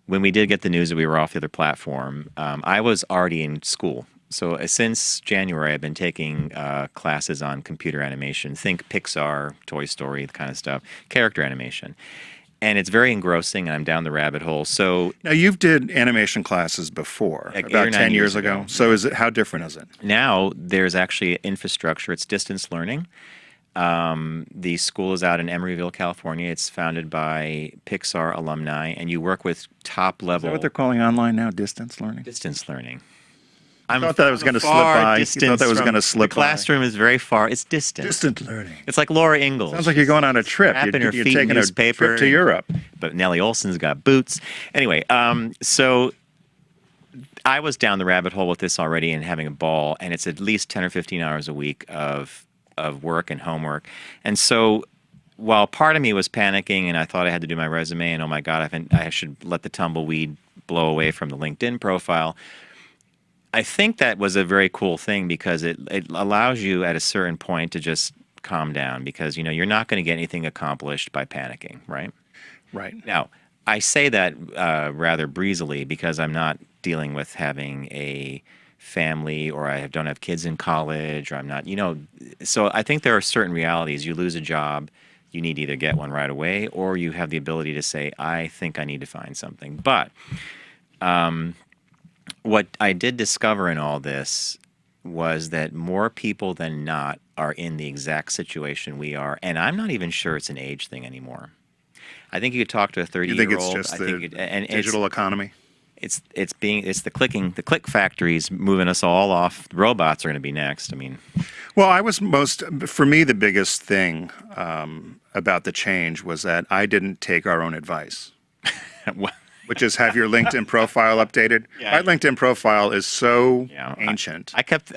When we did get the news that we were off the other platform, I was already in school. So since January, I've been taking classes on computer animation. Think Pixar, Toy Story, the kind of stuff, character animation. And it's very engrossing, and I'm down the rabbit hole. So now you've did animation classes before, like about 10 years ago. So how different is it? Now there's actually infrastructure. It's distance learning. The school is out in Emeryville, California. It's founded by Pixar alumni, and you work with top level. Is that what they're calling online now? Distance learning? Distance learning. I thought that was going to slip by. You thought that was going to slip by. The classroom is very far. It's distant. Distant learning. It's like Laura Ingalls. Sounds like you're going on a trip. You're taking a trip to Europe. But Nellie Olson's got boots. Anyway, so I was down the rabbit hole with this already and having a ball, and it's at least 10 or 15 hours a week of work and homework. And so while part of me was panicking and I thought I had to do my resume and, oh my God, I should let the tumbleweed blow away from the LinkedIn profile, I think that was a very cool thing because it allows you at a certain point to just calm down because, you're not going to get anything accomplished by panicking, right? Right. Now, I say that rather breezily because I'm not dealing with having a family or I don't have kids in college or I'm not, so I think there are certain realities. You lose a job, you need to either get one right away or you have the ability to say, I think I need to find something. But what I did discover in all this was that more people than not are in the exact situation we are. And I'm not even sure it's an age thing anymore. I think you could talk to a 30-year-old. You think it's just the digital economy? It's the click factories moving us all off. Robots are going to be next. I mean, well, for me, the biggest thing about the change was that I didn't take our own advice, which is have your LinkedIn profile updated. Yeah. My LinkedIn profile is so ancient. I kept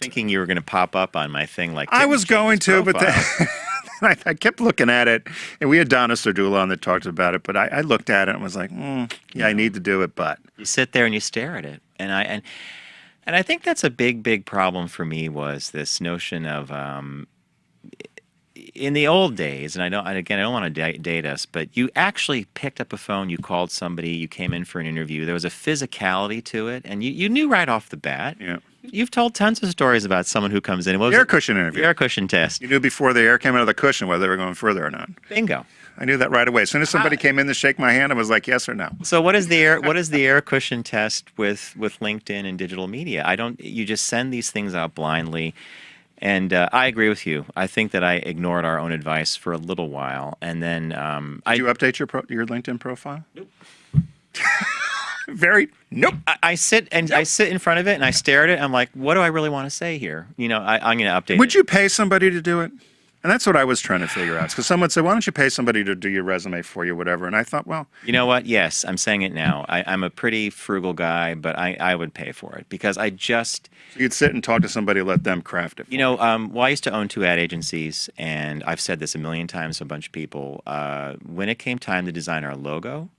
thinking you were going to pop up on my thing like I was going to, but then I kept looking at it, and we had Donna Serdula on that talked about it, but I looked at it and was like, I need to do it, but. You sit there and you stare at it. And I think that's a big problem for me was this notion of, in the old days, and I don't want to date us, but you actually picked up a phone, you called somebody, you came in for an interview, there was a physicality to it, and you knew right off the bat. Yeah. You've told tons of stories about someone who comes in. The air cushion interview. The air cushion test. You knew before the air came out of the cushion whether they were going further or not. Bingo. I knew that right away. As soon as somebody came in to shake my hand, I was like, yes or no. So what is the air cushion test with LinkedIn and digital media? You just send these things out blindly. And I agree with you. I think that I ignored our own advice for a little while, and then Did you update your LinkedIn profile? Nope. Nope. I sit in front of it and I stare at it. And I'm like, what do I really want to say here? I'm going to update. Would you pay somebody to do it? And that's what I was trying to figure out. Because someone said, why don't you pay somebody to do your resume for you, whatever. And I thought, well. You know what? Yes, I'm saying it now. I'm a pretty frugal guy, but I would pay for it because I just. So you'd sit and talk to somebody, let them craft it. Well, I used to own 2 ad agencies, and I've said this a million times to a bunch of people. When it came time to design our logo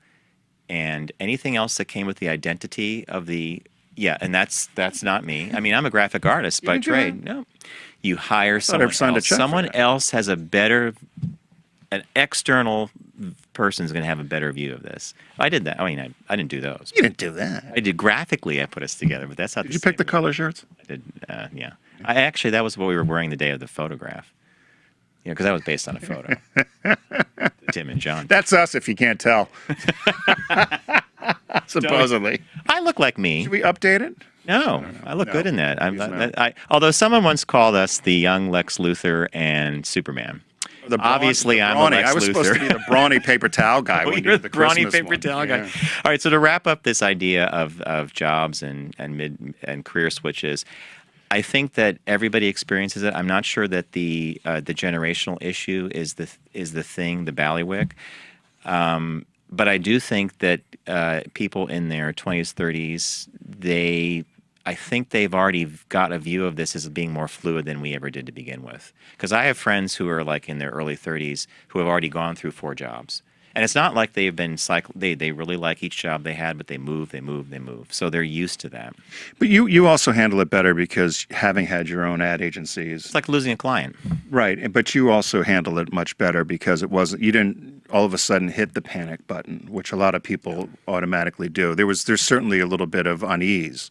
and anything else that came with the identity of the. Yeah, and that's not me. I mean, I'm a graphic artist by trade. No. You hire someone else. Someone else has an external person's going to have a better view of this. I did that. I mean, I didn't do those. You didn't do that. I did graphically. I put us together, but that's not. Did you pick the color shirts? I did. Yeah. That was what we were wearing the day of the photograph. Because that was based on a photo. Tim and John. That's us, if you can't tell. Supposedly. I look like me. Should we update it? No, I look good in that. Although someone once called us the young Lex Luthor and Superman. Obviously, I'm a Lex Luthor. I was supposed to be the brawny paper towel guy. When you're the brawny Christmas paper one. towel guy. All right, so to wrap up this idea of jobs and mid and career switches, I think that everybody experiences it. I'm not sure that the generational issue is the thing, the ballywick. But I do think that people in their 20s, 30s, I think they've already got a view of this as being more fluid than we ever did to begin with. Because I have friends who are like in their early 30s who have already gone through 4 jobs. And it's not like they've been they really like each job they had, but they move. So they're used to that. But you also handle it better because having had your own ad agencies. It's like losing a client. Right. But you also handle it much better because you didn't all of a sudden hit the panic button, which a lot of people automatically do. There's certainly a little bit of unease,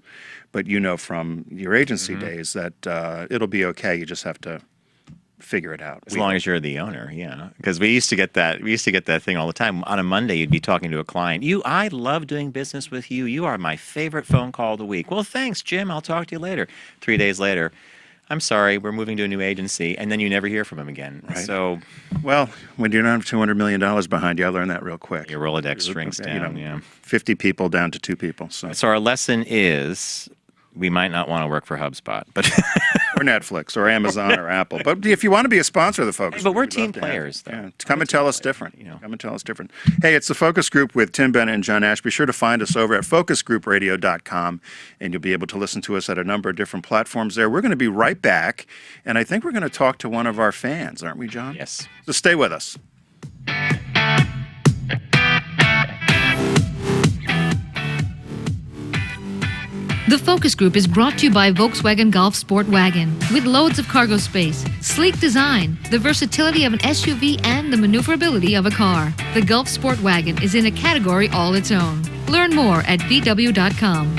but from your agency days that it'll be okay. You just have to figure it out. As long as you're the owner, yeah. Because we used to get that thing all the time. On a Monday, you'd be talking to a client. I love doing business with you. You are my favorite phone call of the week. Well, thanks, Jim. I'll talk to you later. 3 days later, I'm sorry, we're moving to a new agency, and then you never hear from him again. Right. So, well, when you don't have $200 million behind you, I learned that real quick. Your Rolodex shrinks down. 50 people down to 2 people. So our lesson is. We might not want to work for HubSpot, but or Netflix, or Amazon, or Apple. But if you want to be a sponsor of the Focus Group, we're team players, though. Yeah, come and tell us different. Come and tell us different. Hey, it's the Focus Group with Tim Bennett and John Nash. Be sure to find us over at focusgroupradio.com, and you'll be able to listen to us at a number of different platforms there. We're going to be right back, and I think we're going to talk to one of our fans, aren't we, John? Yes. So stay with us. The Focus Group is brought to you by Volkswagen Golf Sportwagen. With loads of cargo space, sleek design, the versatility of an SUV, and the maneuverability of a car, the Golf Sportwagen is in a category all its own. Learn more at VW.com.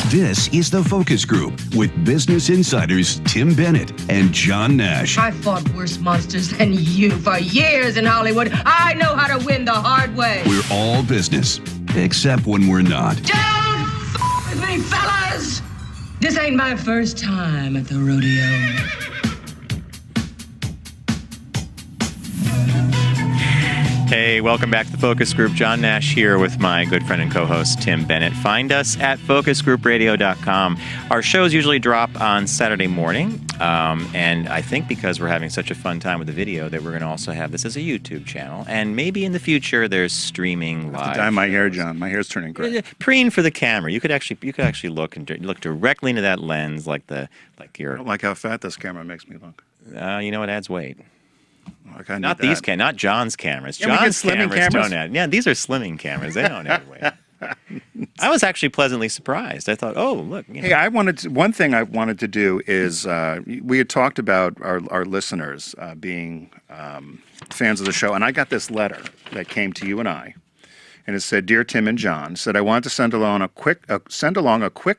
This is the Focus Group with Business Insiders Tim Bennett and John Nash. I fought worse monsters than you for years in Hollywood. I know how to win the hard way. We're all business, except when we're not. Don't f with me, fellas! This ain't my first time at the rodeo. Hey, welcome back to the Focus Group. John Nash here with my good friend and co-host Tim Bennett. Find us at focusgroupradio.com. Our shows usually drop on Saturday morning, and I think because we're having such a fun time with the video that we're going to also have this as a YouTube channel. And maybe in the future there's streaming live. Dye my hair, John. My hair's turning gray. Preen for the camera. You could actually look directly into that lens, like your. I don't like how fat this camera makes me look. It adds weight. Like not these cameras, not John's cameras. Yeah, John's cameras don't add. Yeah, these are slimming cameras. They don't add weight. I was actually pleasantly surprised. I thought, oh, look. Hey, one thing I wanted to do is we had talked about our listeners being fans of the show, and I got this letter that came to you and I. and it said, "Dear Tim and John," said, "I want to send along a quick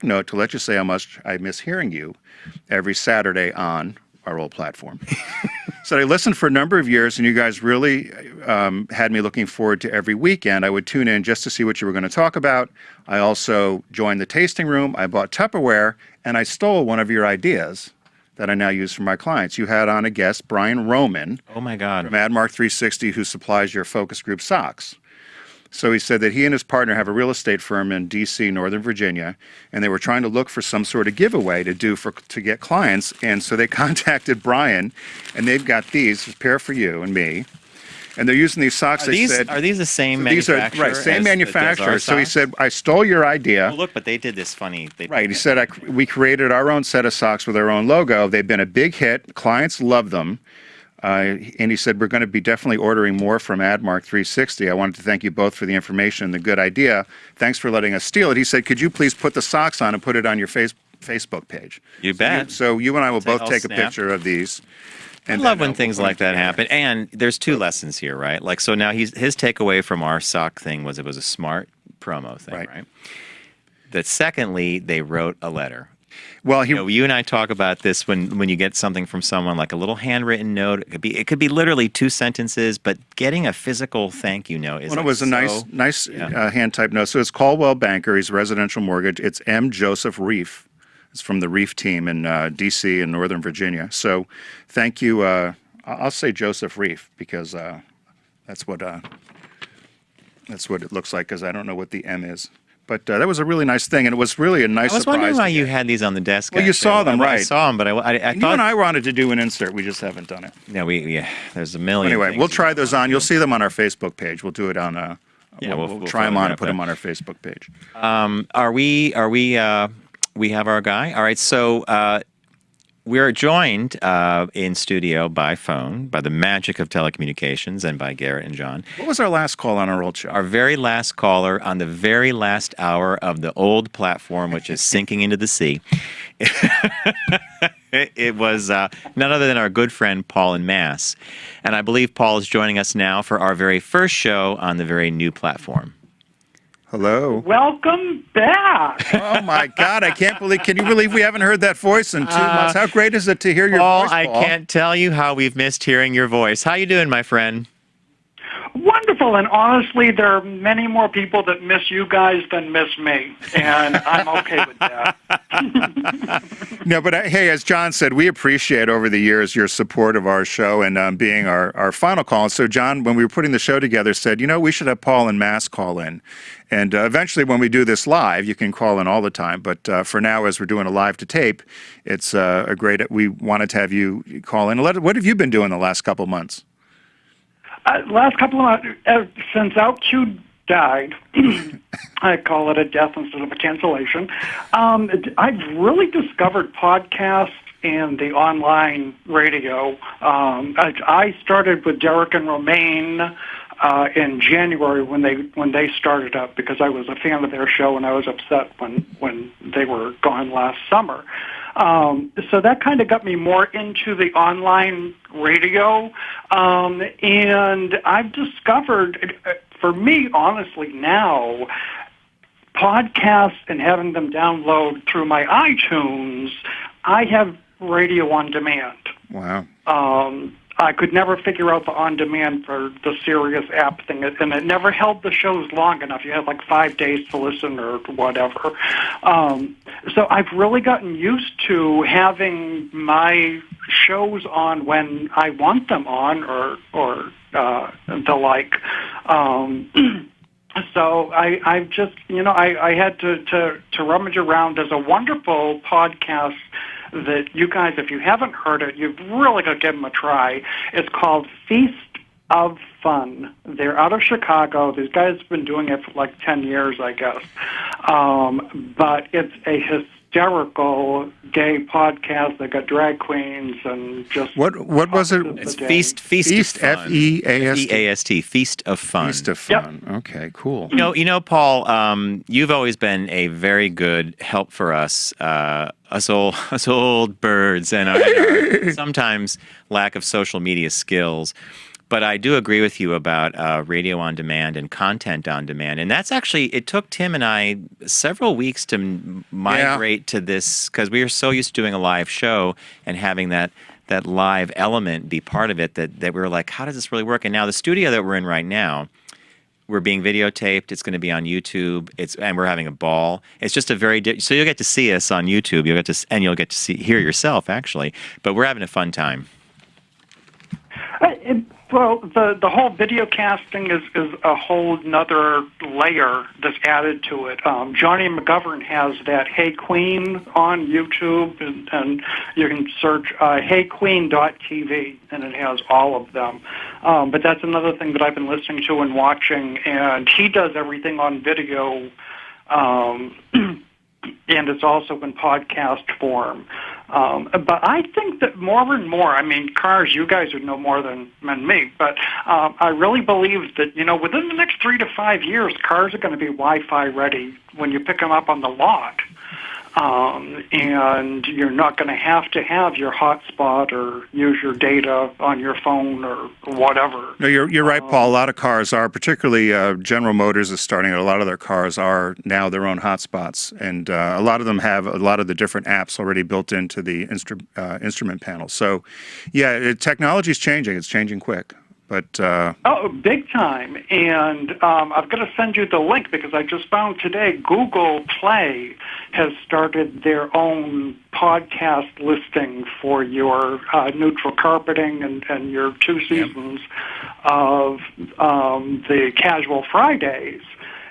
note to let you say how much I miss hearing you every Saturday on our old platform." So I listened for a number of years, and you guys really had me looking forward to every weekend. I would tune in just to see what you were going to talk about. I also joined the tasting room. I bought Tupperware, and I stole one of your ideas that I now use for my clients. You had on a guest, Brian Roman. Oh, my God. From AdMark 360, who supplies your focus group socks. So he said that he and his partner have a real estate firm in D.C., Northern Virginia, and they were trying to look for some sort of giveaway to get clients. And so they contacted Brian, and they've got these, a pair for you and me. And they're using these socks. Are these the same manufacturer? These are, right, same manufacturer. So he said, "I stole your idea." Oh, look, but they did this funny. Right. He said, "We created our own set of socks with our own logo. They've been a big hit. Clients love them." And he said, "We're going to be definitely ordering more from AdMark 360. I wanted to thank you both for the information and the good idea. Thanks for letting us steal it." He said, "Could you please put the socks on and put it on your Facebook page?" You bet. So you and I will both take snap. a picture of these. I love when things like that happen. And there's two lessons here, right? Like, so now his takeaway from our sock thing was it was a smart promo thing, right? That secondly, they wrote a letter. Well, you and I talk about this when you get something from someone, like a little handwritten note. It could be literally 2 sentences, but getting a physical thank you note is. Well, it was a nice hand typed note. So it's Caldwell Banker. He's residential mortgage. It's M. Joseph Reef. It's from the Reef team in D.C. and Northern Virginia. So thank you. I'll say Joseph Reef because that's what it looks like, because I don't know what the M is. But that was a really nice thing, and it was really a nice surprise. I was wondering why you had these on the desk. Well, you saw them, right? I saw them, but I thought... You and I wanted to do an insert. We just haven't done it. Yeah, there's a million Anyway, we'll try those on. You'll see them on our Facebook page. We'll do it on... we'll try them on and put them on our Facebook page. We have our guy. All right, so we are joined in studio by phone, by the magic of telecommunications, and by Garrett and John. What was our last call on our old show? Our very last caller on the very last hour of the old platform, which is sinking into the sea. It was none other than our good friend Paul in Mass. And I believe Paul is joining us now for our very first show on the very new platform. Hello. Welcome back. Oh, my God. Can you believe we haven't heard that voice in 2 months? How great is it to hear your voice, Paul? I can't tell you how we've missed hearing your voice. How you doing, my friend? Wonderful. And honestly, there are many more people that miss you guys than miss me. And I'm okay with that. No, but hey, as John said, we appreciate over the years your support of our show and being our final call. And so John, when we were putting the show together, said, we should have Paul and Mass call in. And eventually when we do this live, you can call in all the time. But for now, as we're doing a live to tape, it's we wanted to have you call in. What have you been doing the last couple months? Last couple of months, since OutQ died, I call it a death instead of a cancellation, I've really discovered podcasts and the online radio. I started with Derek and Romaine in January when they started up, because I was a fan of their show and I was upset when they were gone last summer. So that kind of got me more into the online radio, and I've discovered, for me, honestly, now, podcasts and having them download through my iTunes, I have radio on demand. Wow. I could never figure out the on-demand for the Sirius app thing, and it never held the shows long enough. You had like 5 days to listen or whatever. So I've really gotten used to having my shows on when I want them on, or the like. So I've just, I had to rummage around. There's a wonderful podcast that you guys, if you haven't heard it, you've really got to give them a try. It's called Feast of Fun. They're out of Chicago. These guys have been doing it for like 10 years, I guess. But it's a hysterical gay podcast. They got drag queens and just... What was it? It's Feast Feast, of Fun. F-E-A-S-T. Feast of Fun. Feast of Fun. Yep. Okay, cool. You know, Paul, you've always been a very good help for us old birds, and our sometimes lack of social media skills. But I do agree with you about radio on demand and content on demand. And that's actually, it took Tim and I several weeks to migrate to this, because we are so used to doing a live show and having that live element be part of it that we were like, how does this really work? And now the studio that we're in right now, we're being videotaped. It's going to be on YouTube. And we're having a ball. It's just a very so you'll get to see us on YouTube. You'll get to hear yourself actually. But we're having a fun time. Well, the whole video casting is a whole nother layer that's added to it. Johnny McGovern has that Hey Queen on YouTube, and you can search heyqueen.tv, and it has all of them. But that's another thing that I've been listening to and watching, and he does everything on video, and it's also in podcast form. But I think that more and more, I mean, cars, you guys would know more than me, but I really believe that, within the next 3 to 5 years, cars are going to be Wi-Fi ready when you pick them up on the lot. And you're not going to have your hotspot or use your data on your phone or whatever. No, you're right, Paul. A lot of cars are, particularly General Motors is starting. A lot of their cars are now their own hotspots, and a lot of them have a lot of the different apps already built into the instrument panel. So, yeah, technology is changing. It's changing quick. But big time. And I've got to send you the link because I just found today Google Play has started their own podcast listing for your neutral carpeting and your 2 seasons of the Casual Fridays.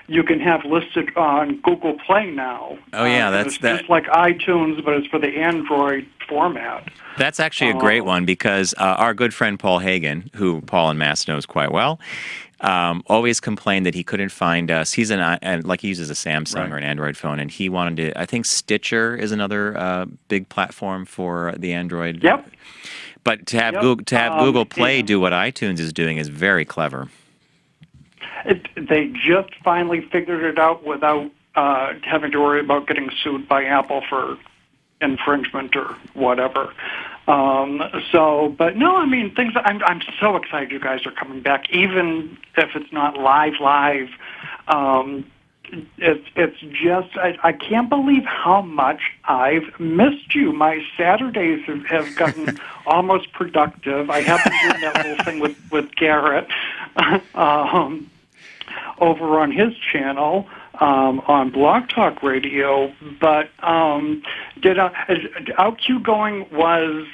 You can have listed on Google Play now. Oh, yeah, it's just like iTunes, but it's for the Android format. That's actually a great one because our good friend Paul Hagen, who Paul and Mass knows quite well, always complained that he couldn't find us. He's like he uses a Samsung or an Android phone, and he wanted to. I think Stitcher is another big platform for the Android. Yep. But to have Google Play do what iTunes is doing is very clever. They just finally figured it out without having to worry about getting sued by Apple for infringement or whatever. But no, I mean, I'm so excited you guys are coming back, even if it's not live. It's just, I can't believe how much I've missed you. My Saturdays have gotten almost productive. I have been doing that little thing with Garrett over on his channel. On Blog Talk Radio, but OutQ going was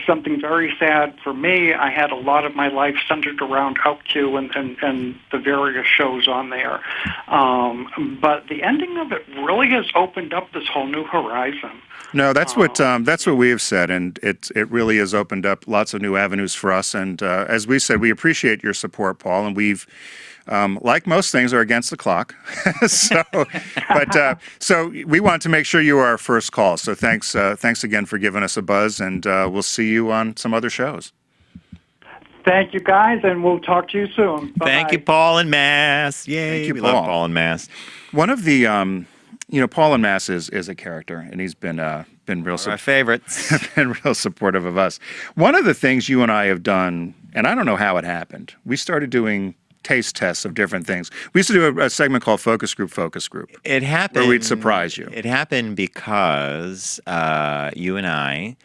something very sad for me. I had a lot of my life centered around OutQ and the various shows on there. But the ending of it really has opened up this whole new horizon. No, that's what we have said, and it really has opened up lots of new avenues for us. And as we said, we appreciate your support, Paul, and we've. Like most things, are against the clock. So we want to make sure you are our first call. So thanks again for giving us a buzz, and we'll see you on some other shows. Thank you, guys, and we'll talk to you soon. Bye-bye. Thank you, Paul and Mass. Yay, Thank you, we Paul. love Paul and Mass. One of the, Paul and Mass is a character, and he's been real Our favorites. been real supportive of us. One of the things you and I have done, and I don't know how it happened, we started doing taste tests of different things. We used to do a segment called Focus Group. It happened. Where we'd surprise you. It happened because you and I,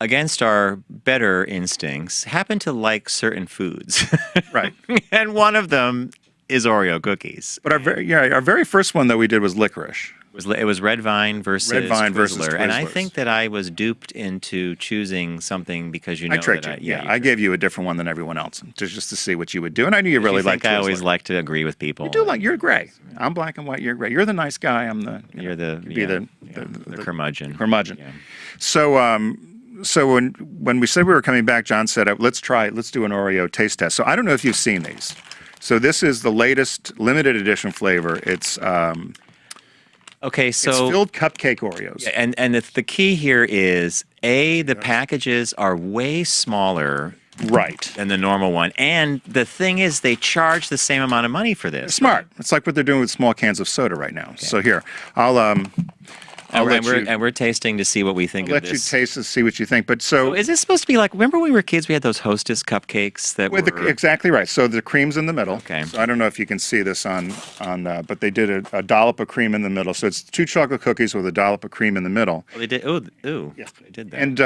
against our better instincts, happen to like certain foods. Right. And one of them is Oreo cookies. But our very first one that we did was licorice. It was Red Vine versus Twizzler. And I think that I was duped into choosing something because I tricked you. I gave you a different one than everyone else, just to see what you would do. And I knew you really liked Twizzler. I always like to agree with people. You're gray. I'm black and white. You're gray. You're the nice guy. I'm the. You're the curmudgeon. Curmudgeon. Yeah. So when we said we were coming back, John said, let's do an Oreo taste test. So I don't know if you've seen these. So this is the latest limited edition flavor. It's okay, so it's filled cupcake Oreos. And the key here is the packages are way smaller, right, than the normal one, and the thing is they charge the same amount of money for this. Smart. Right? It's like what they're doing with small cans of soda right now. Okay. So here, I'll And we're tasting to see what we think I'll of let this. you taste and see what you think. But So is this supposed to be like, remember when we were kids, we had those Hostess cupcakes that were... exactly right. So the cream's in the middle. Okay. So I don't know if you can see this on but they did a dollop of cream in the middle. So it's 2 chocolate cookies with a dollop of cream in the middle. Oh, they did. Ooh. Yes. They did that. And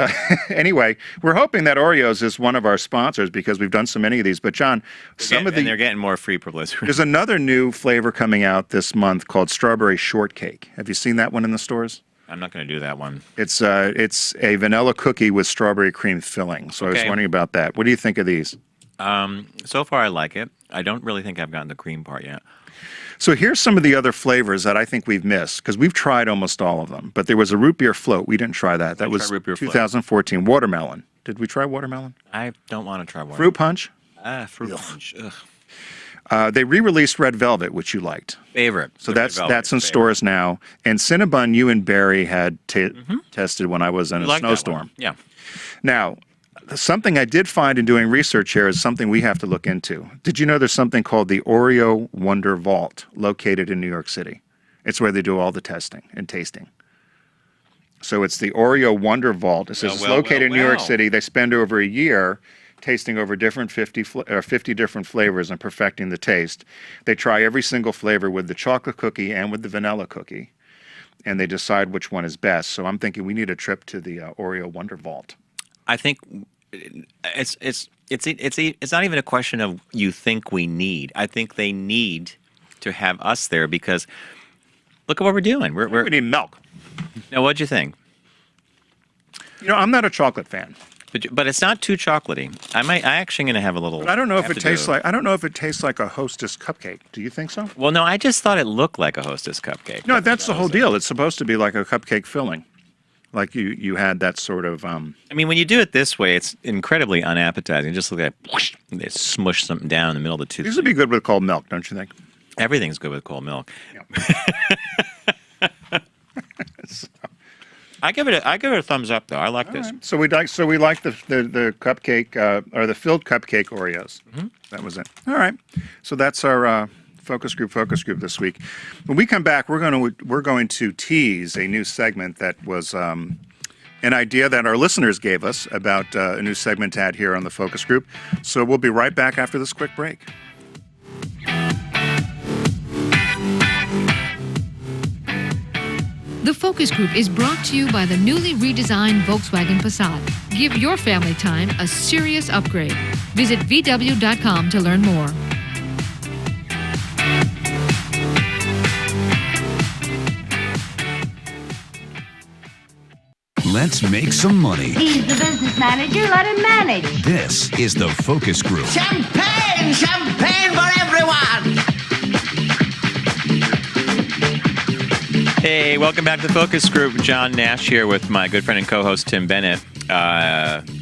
anyway, we're hoping that Oreos is one of our sponsors because we've done so many of these. But John, And they're getting more free publicity. There's another new flavor coming out this month called Strawberry Shortcake. Have you seen that one in the stores? I'm not going to do that one. It's a vanilla cookie with strawberry cream filling. So I was wondering about that. What do you think of these? So far, I like it. I don't really think I've gotten the cream part yet. So here's some of the other flavors that I think we've missed because we've tried almost all of them. But there was a root beer float. We didn't try that. That was 2014. Watermelon. Did we try watermelon? I don't want to try watermelon. Fruit punch? Fruit punch. Ugh. They re-released Red Velvet, which you liked. Favorite. So that's in stores now. And Cinnabon, you and Barry had tested when I was in a snowstorm. Yeah. Now, something I did find in doing research here is something we have to look into. Did you know there's something called the Oreo Wonder Vault located in New York City? It's where they do all the testing and tasting. So it's the Oreo Wonder Vault. It says it's located in New York City. They spend over a year tasting over 50 different flavors and perfecting the taste. They try every single flavor with the chocolate cookie and with the vanilla cookie, and they decide which one is best. So I'm thinking we need a trip to the Oreo Wonder Vault. I think it's not even a question of you think we need. I think they need to have us there because look at what we're doing. We need milk. Now, what'd you think? You know, I'm not a chocolate fan. But it's not too chocolatey. I'm actually going to have a little. But I don't know if it tastes like. I don't know if it tastes like a Hostess cupcake. Do you think so? Well, no. I just thought it looked like a Hostess cupcake. No, that's the whole deal. It's supposed to be like a cupcake filling, like you had that sort of. I mean, when you do it this way, it's incredibly unappetizing. Just look at they smush something down in the middle of the tooth. These would be good with cold milk, don't you think? Everything's good with cold milk. Yeah. I give it a thumbs up though. I like this. Right. So we like the cupcake or the filled cupcake Oreos. Mm-hmm. That was it. All right. So that's our focus group this week. When we come back, we're going to tease a new segment that was an idea that our listeners gave us about a new segment to add here on the focus group. So we'll be right back after this quick break. The Focus Group is brought to you by the newly redesigned Volkswagen Passat. Give your family time a serious upgrade. Visit VW.com to learn more. Let's make some money. He's the business manager. Let him manage. This is the Focus Group. Champagne! Champagne for everyone! Hey, welcome back to the Focus Group. John Nash here with my good friend and co-host Tim Bennett.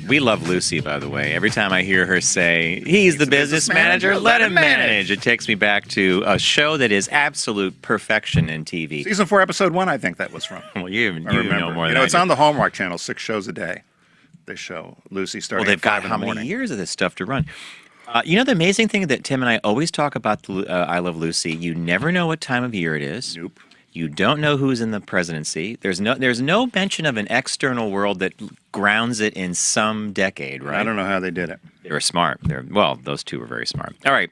We love Lucy, by the way. Every time I hear her say, he's the business manager, let him manage. It takes me back to a show that is absolute perfection in TV. Season 4, episode 1, I think that was from. Well, you know more than I it's do. on the Hallmark Channel, 6 shows a day. They show Lucy starting they've at 5 got in how the morning. many years of this stuff to run? You know the amazing thing that Tim and I always talk about I Love Lucy? You never know what time of year it is. Nope. You don't know who's in the presidency. There's no mention of an external world that grounds it in some decade, right? I don't know how they did it. They were smart. Those two were very smart. All right.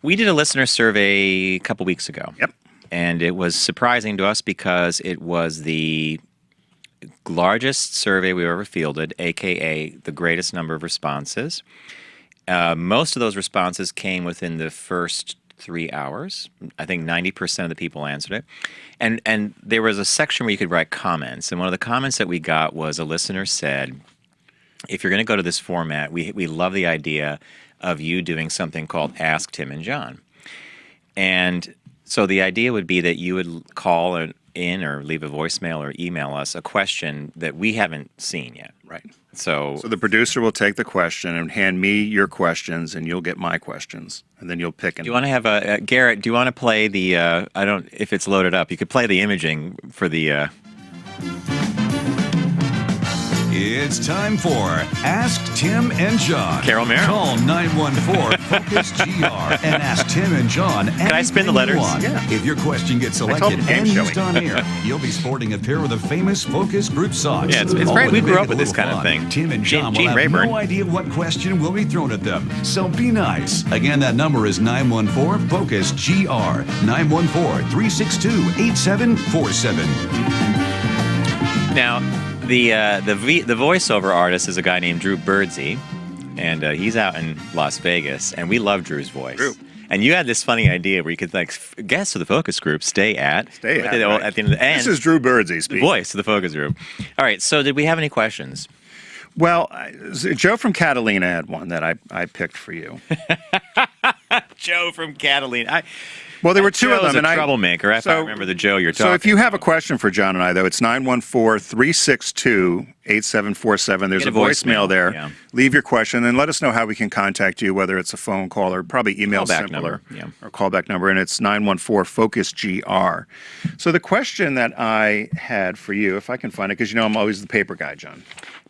We did a listener survey a couple weeks ago. Yep. And it was surprising to us because it was the largest survey we've ever fielded, a.k.a. the greatest number of responses. Most of those responses came within the first 3 hours. I think 90% of the people answered it. And there was a section where you could write comments. And one of the comments that we got was a listener said, if you're going to go to this format, we love the idea of you doing something called Ask Tim and John. And so the idea would be that you would call in or leave a voicemail or email us a question that we haven't seen yet. Right. So the producer will take the question and hand me your questions, and you'll get my questions, and then you'll pick. Do you want to have Garrett? Do you want to play the? If it's loaded up, you could play the imaging for the. It's time for Ask Tim and John. Carol Merrill. Call 914-FOCUS-GR and ask Tim and John. Can I spin the letters? Yeah. If your question gets selected and used on air, you'll be sporting a pair of the famous Focus Group socks. Yeah, it's All great. to We grew make up it with a this little kind of fun. thing. Tim and John Gene will have Rayburn. no idea what question will be thrown at them, so be nice. Again, that number is 914-FOCUS-GR, 914-362-8747. Now, the voiceover artist is a guy named Drew Birdsey, and he's out in Las Vegas, and we love Drew's voice. Drew. And you had this funny idea where you could, like, guests of the focus group at the end of the end. This is Drew Birdsey The speaking. voice of the focus group. All right, so did we have any questions? Well, Joe from Catalina had one that I picked for you. Joe from Catalina. Well, there were two of Joe's them, a and troublemaker. If I remember the Joe you're talking So if you have a question for John and I, though, it's 914-362-8747. There's a voicemail there. Yeah. Leave your question and let us know how we can contact you, whether it's a phone call or probably email Callback simpler. number, Or callback number, and it's 914-FOCUS-GR. So the question that I had for you, if I can find it, because you know I'm always the paper guy, John.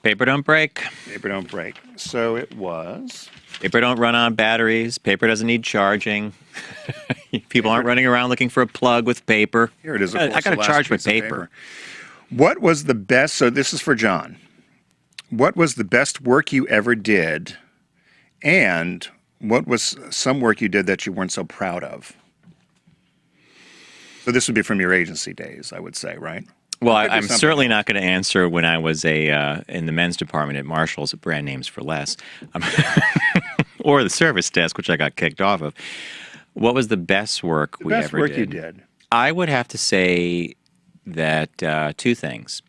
Paper don't break. Paper don't break. So it was... Paper don't run on batteries. Paper doesn't need charging. People aren't running around looking for a plug with paper. Here it is. Of I course, got to the last charge my piece of paper. What was the best? So this is for John. What was the best work you ever did, and what was some work you did that you weren't so proud of? So this would be from your agency days, I would say, right? Well, I'm certainly not going to answer when I was in the men's department at Marshall's at Brand Names for Less, or the service desk, which I got kicked off of. What was the best work we ever did? The best work you did. I would have to say that two things.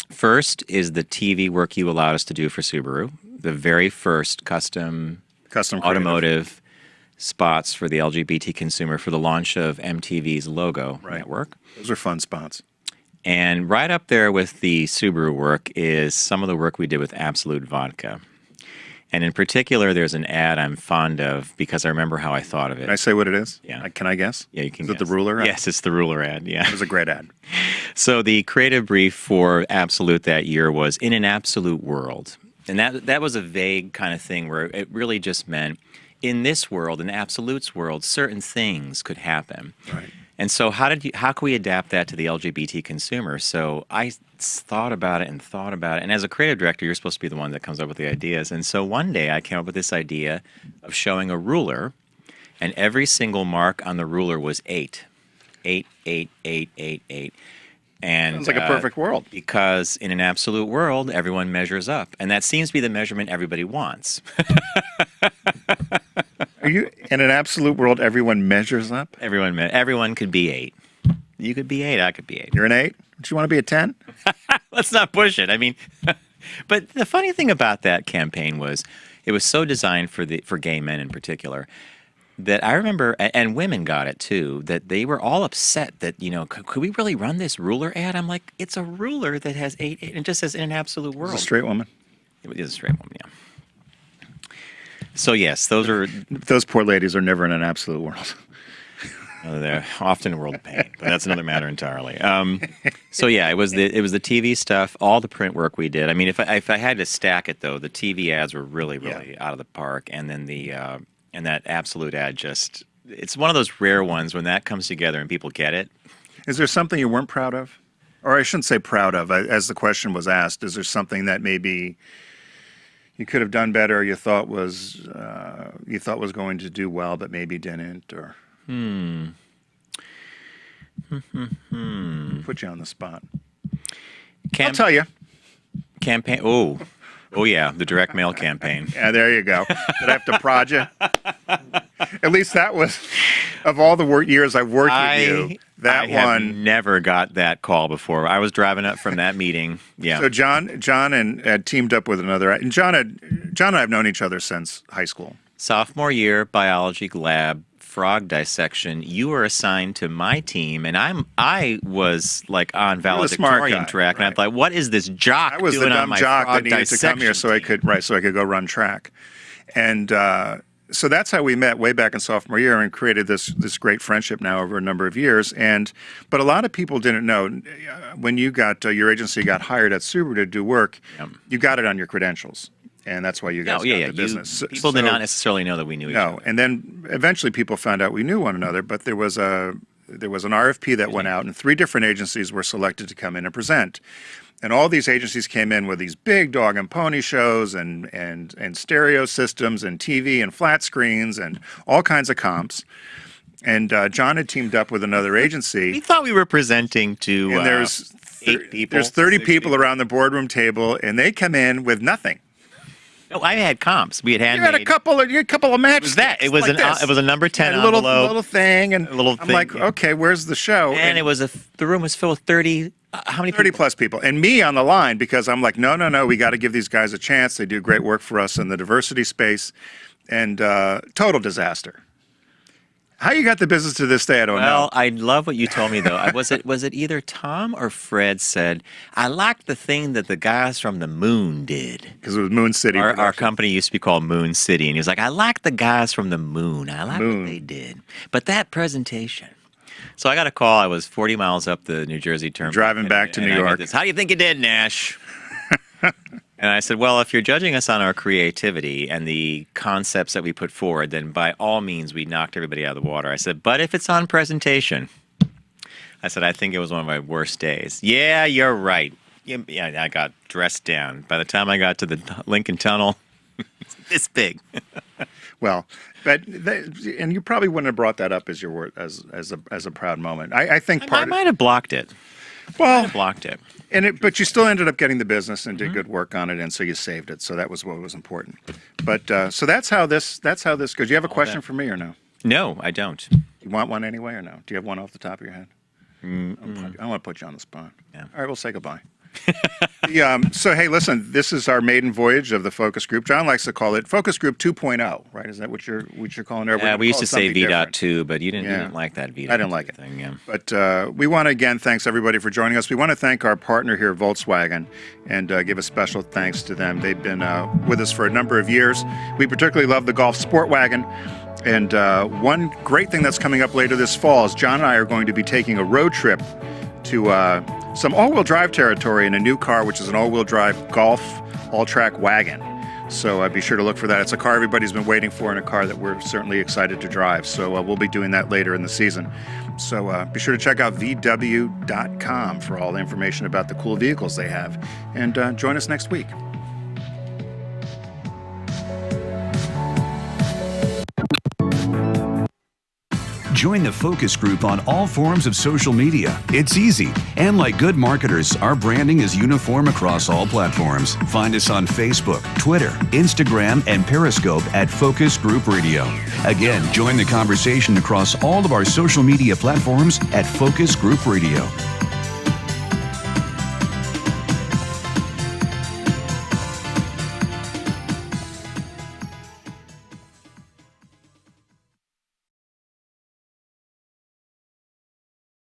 First is the TV work you allowed us to do for Subaru, the very first custom automotive spots for the LGBT consumer for the launch of MTV's logo network. Those are fun spots. And right up there with the Subaru work is some of the work we did with Absolute Vodka. And in particular, there's an ad I'm fond of because I remember how I thought of it. Can I say what it is? Yeah. Can I guess? Yeah, you can Is guess. it the ruler ad? Yes, it's the ruler ad, yeah. It was a great ad. So the creative brief for Absolute that year was in an absolute world. And that was a vague kind of thing where it really just meant in this world, in Absolute's world, certain things could happen. Right. And so how can we adapt that to the LGBT consumer? So I thought about it. And as a creative director, you're supposed to be the one that comes up with the ideas. And so one day I came up with this idea of showing a ruler, and every single mark on the ruler was 8. 8, 8, 8, 8, 8. And sounds like a perfect world. Because in an absolute world, everyone measures up. And that seems to be the measurement everybody wants. Are you in an absolute world? Everyone measures up. Everyone could be 8. You could be 8. I could be 8. You're an 8. Don't you want to be a 10? Let's not push it. I mean, but the funny thing about that campaign was it was so designed for gay men in particular that I remember, and women got it too, that they were all upset that, could we really run this ruler ad? I'm like, it's a ruler that has 8, and it just says in an absolute world. It's a straight woman. It is a straight woman, yeah. So yes, those poor ladies are never in an absolute world. They're often a world of pain, but that's another matter entirely. So yeah, it was the TV stuff, all the print work we did. I mean, if I had to stack it though, the TV ads were really out of the park, and then and that Absolute ad it's one of those rare ones when that comes together and people get it. Is there something you weren't proud of? Or I shouldn't say proud of, as the question was asked, is there something that maybe you could have done better, or you thought was going to do well, but maybe didn't, or put you on the spot. I'll tell you. Campaign. Oh yeah, the direct mail campaign. Yeah, there you go. Did I have to prod you? At least that was, of all the years I've worked with you, that I one. have never got that call before. I was driving up from that meeting. Yeah. So John had teamed up with another, and John and I have known each other since high school. Sophomore year, biology lab, frog dissection. You were assigned to my team, and I was like on valedictorian track, and I thought, what is this jock doing on my frog dissection? I was the dumb jock that needed to come here so I could go run track, and so that's how we met way back in sophomore year and created this great friendship now over a number of years. But a lot of people didn't know when you got your agency got hired at Subaru to do work, you got it on your credentials. And that's why you guys got the business. People did not necessarily know that we knew each other. No, and then eventually people found out we knew one another, but there was an RFP that went out, and 3 different agencies were selected to come in and present. And all these agencies came in with these big dog and pony shows and stereo systems and TV and flat screens and all kinds of comps. And John had teamed up with another agency. We thought we were presenting to and there's 8 people. There's 30 people around the boardroom table, and they come in with nothing. No, I had comps. We had handmade. You had a couple of matches. It was a number 10 a little thing, and I'm like, okay, where's the show? And it was the room was filled with 30. How many? 30 plus people, and me on the line because I'm like, no, we got to give these guys a chance. They do great work for us in the diversity space, and total disaster. How you got the business to this day, I don't know. Well, I love what you told me, though. Was it either Tom or Fred said, I liked the thing that the guys from the Moon did. Because it was Moon City. Our company used to be called Moon City. And he was like, I liked the guys from the Moon. I liked what they did. But that presentation. So I got a call. I was 40 miles up the New Jersey Turnpike. Driving back to New York. How do you think you did, Nash? And I said, well, if you're judging us on our creativity and the concepts that we put forward, then by all means, we knocked everybody out of the water. I said, but if it's on presentation, I said, I think it was one of my worst days. Yeah, you're right. Yeah, I got dressed down. By the time I got to the Lincoln Tunnel, this big. Well, and you probably wouldn't have brought that up as your word as a proud moment. I think I might have blocked it. Well, blocked it. But you still ended up getting the business and did good work on it, and so you saved it. So that was what was important. But so that's how this goes. Do you have a question for me or no? No, I don't. You want one anyway or no? Do you have one off the top of your head? I don't want to put you on the spot. Yeah. All right, we'll say goodbye. So, hey, listen, this is our maiden voyage of the focus group. John likes to call it Focus Group 2.0, right? Is that what you're calling it? Yeah, we used to say V.2, but you didn't like that V.2 I didn't like it. thing, yeah. But we want to, again, thanks everybody for joining us. We want to thank our partner here, Volkswagen, and give a special thanks to them. They've been with us for a number of years. We particularly love the Golf Sportwagen. And one great thing that's coming up later this fall is John and I are going to be taking a road trip to some all-wheel drive territory in a new car, which is an all-wheel drive Golf all-track wagon. So be sure to look for that. It's a car everybody's been waiting for and a car that we're certainly excited to drive. So we'll be doing that later in the season. So be sure to check out VW.com for all the information about the cool vehicles they have. And join us next week. Join the focus group on all forms of social media. It's easy. And like good marketers, our branding is uniform across all platforms. Find us on Facebook, Twitter, Instagram, and Periscope at Focus Group Radio. Again, join the conversation across all of our social media platforms at Focus Group Radio.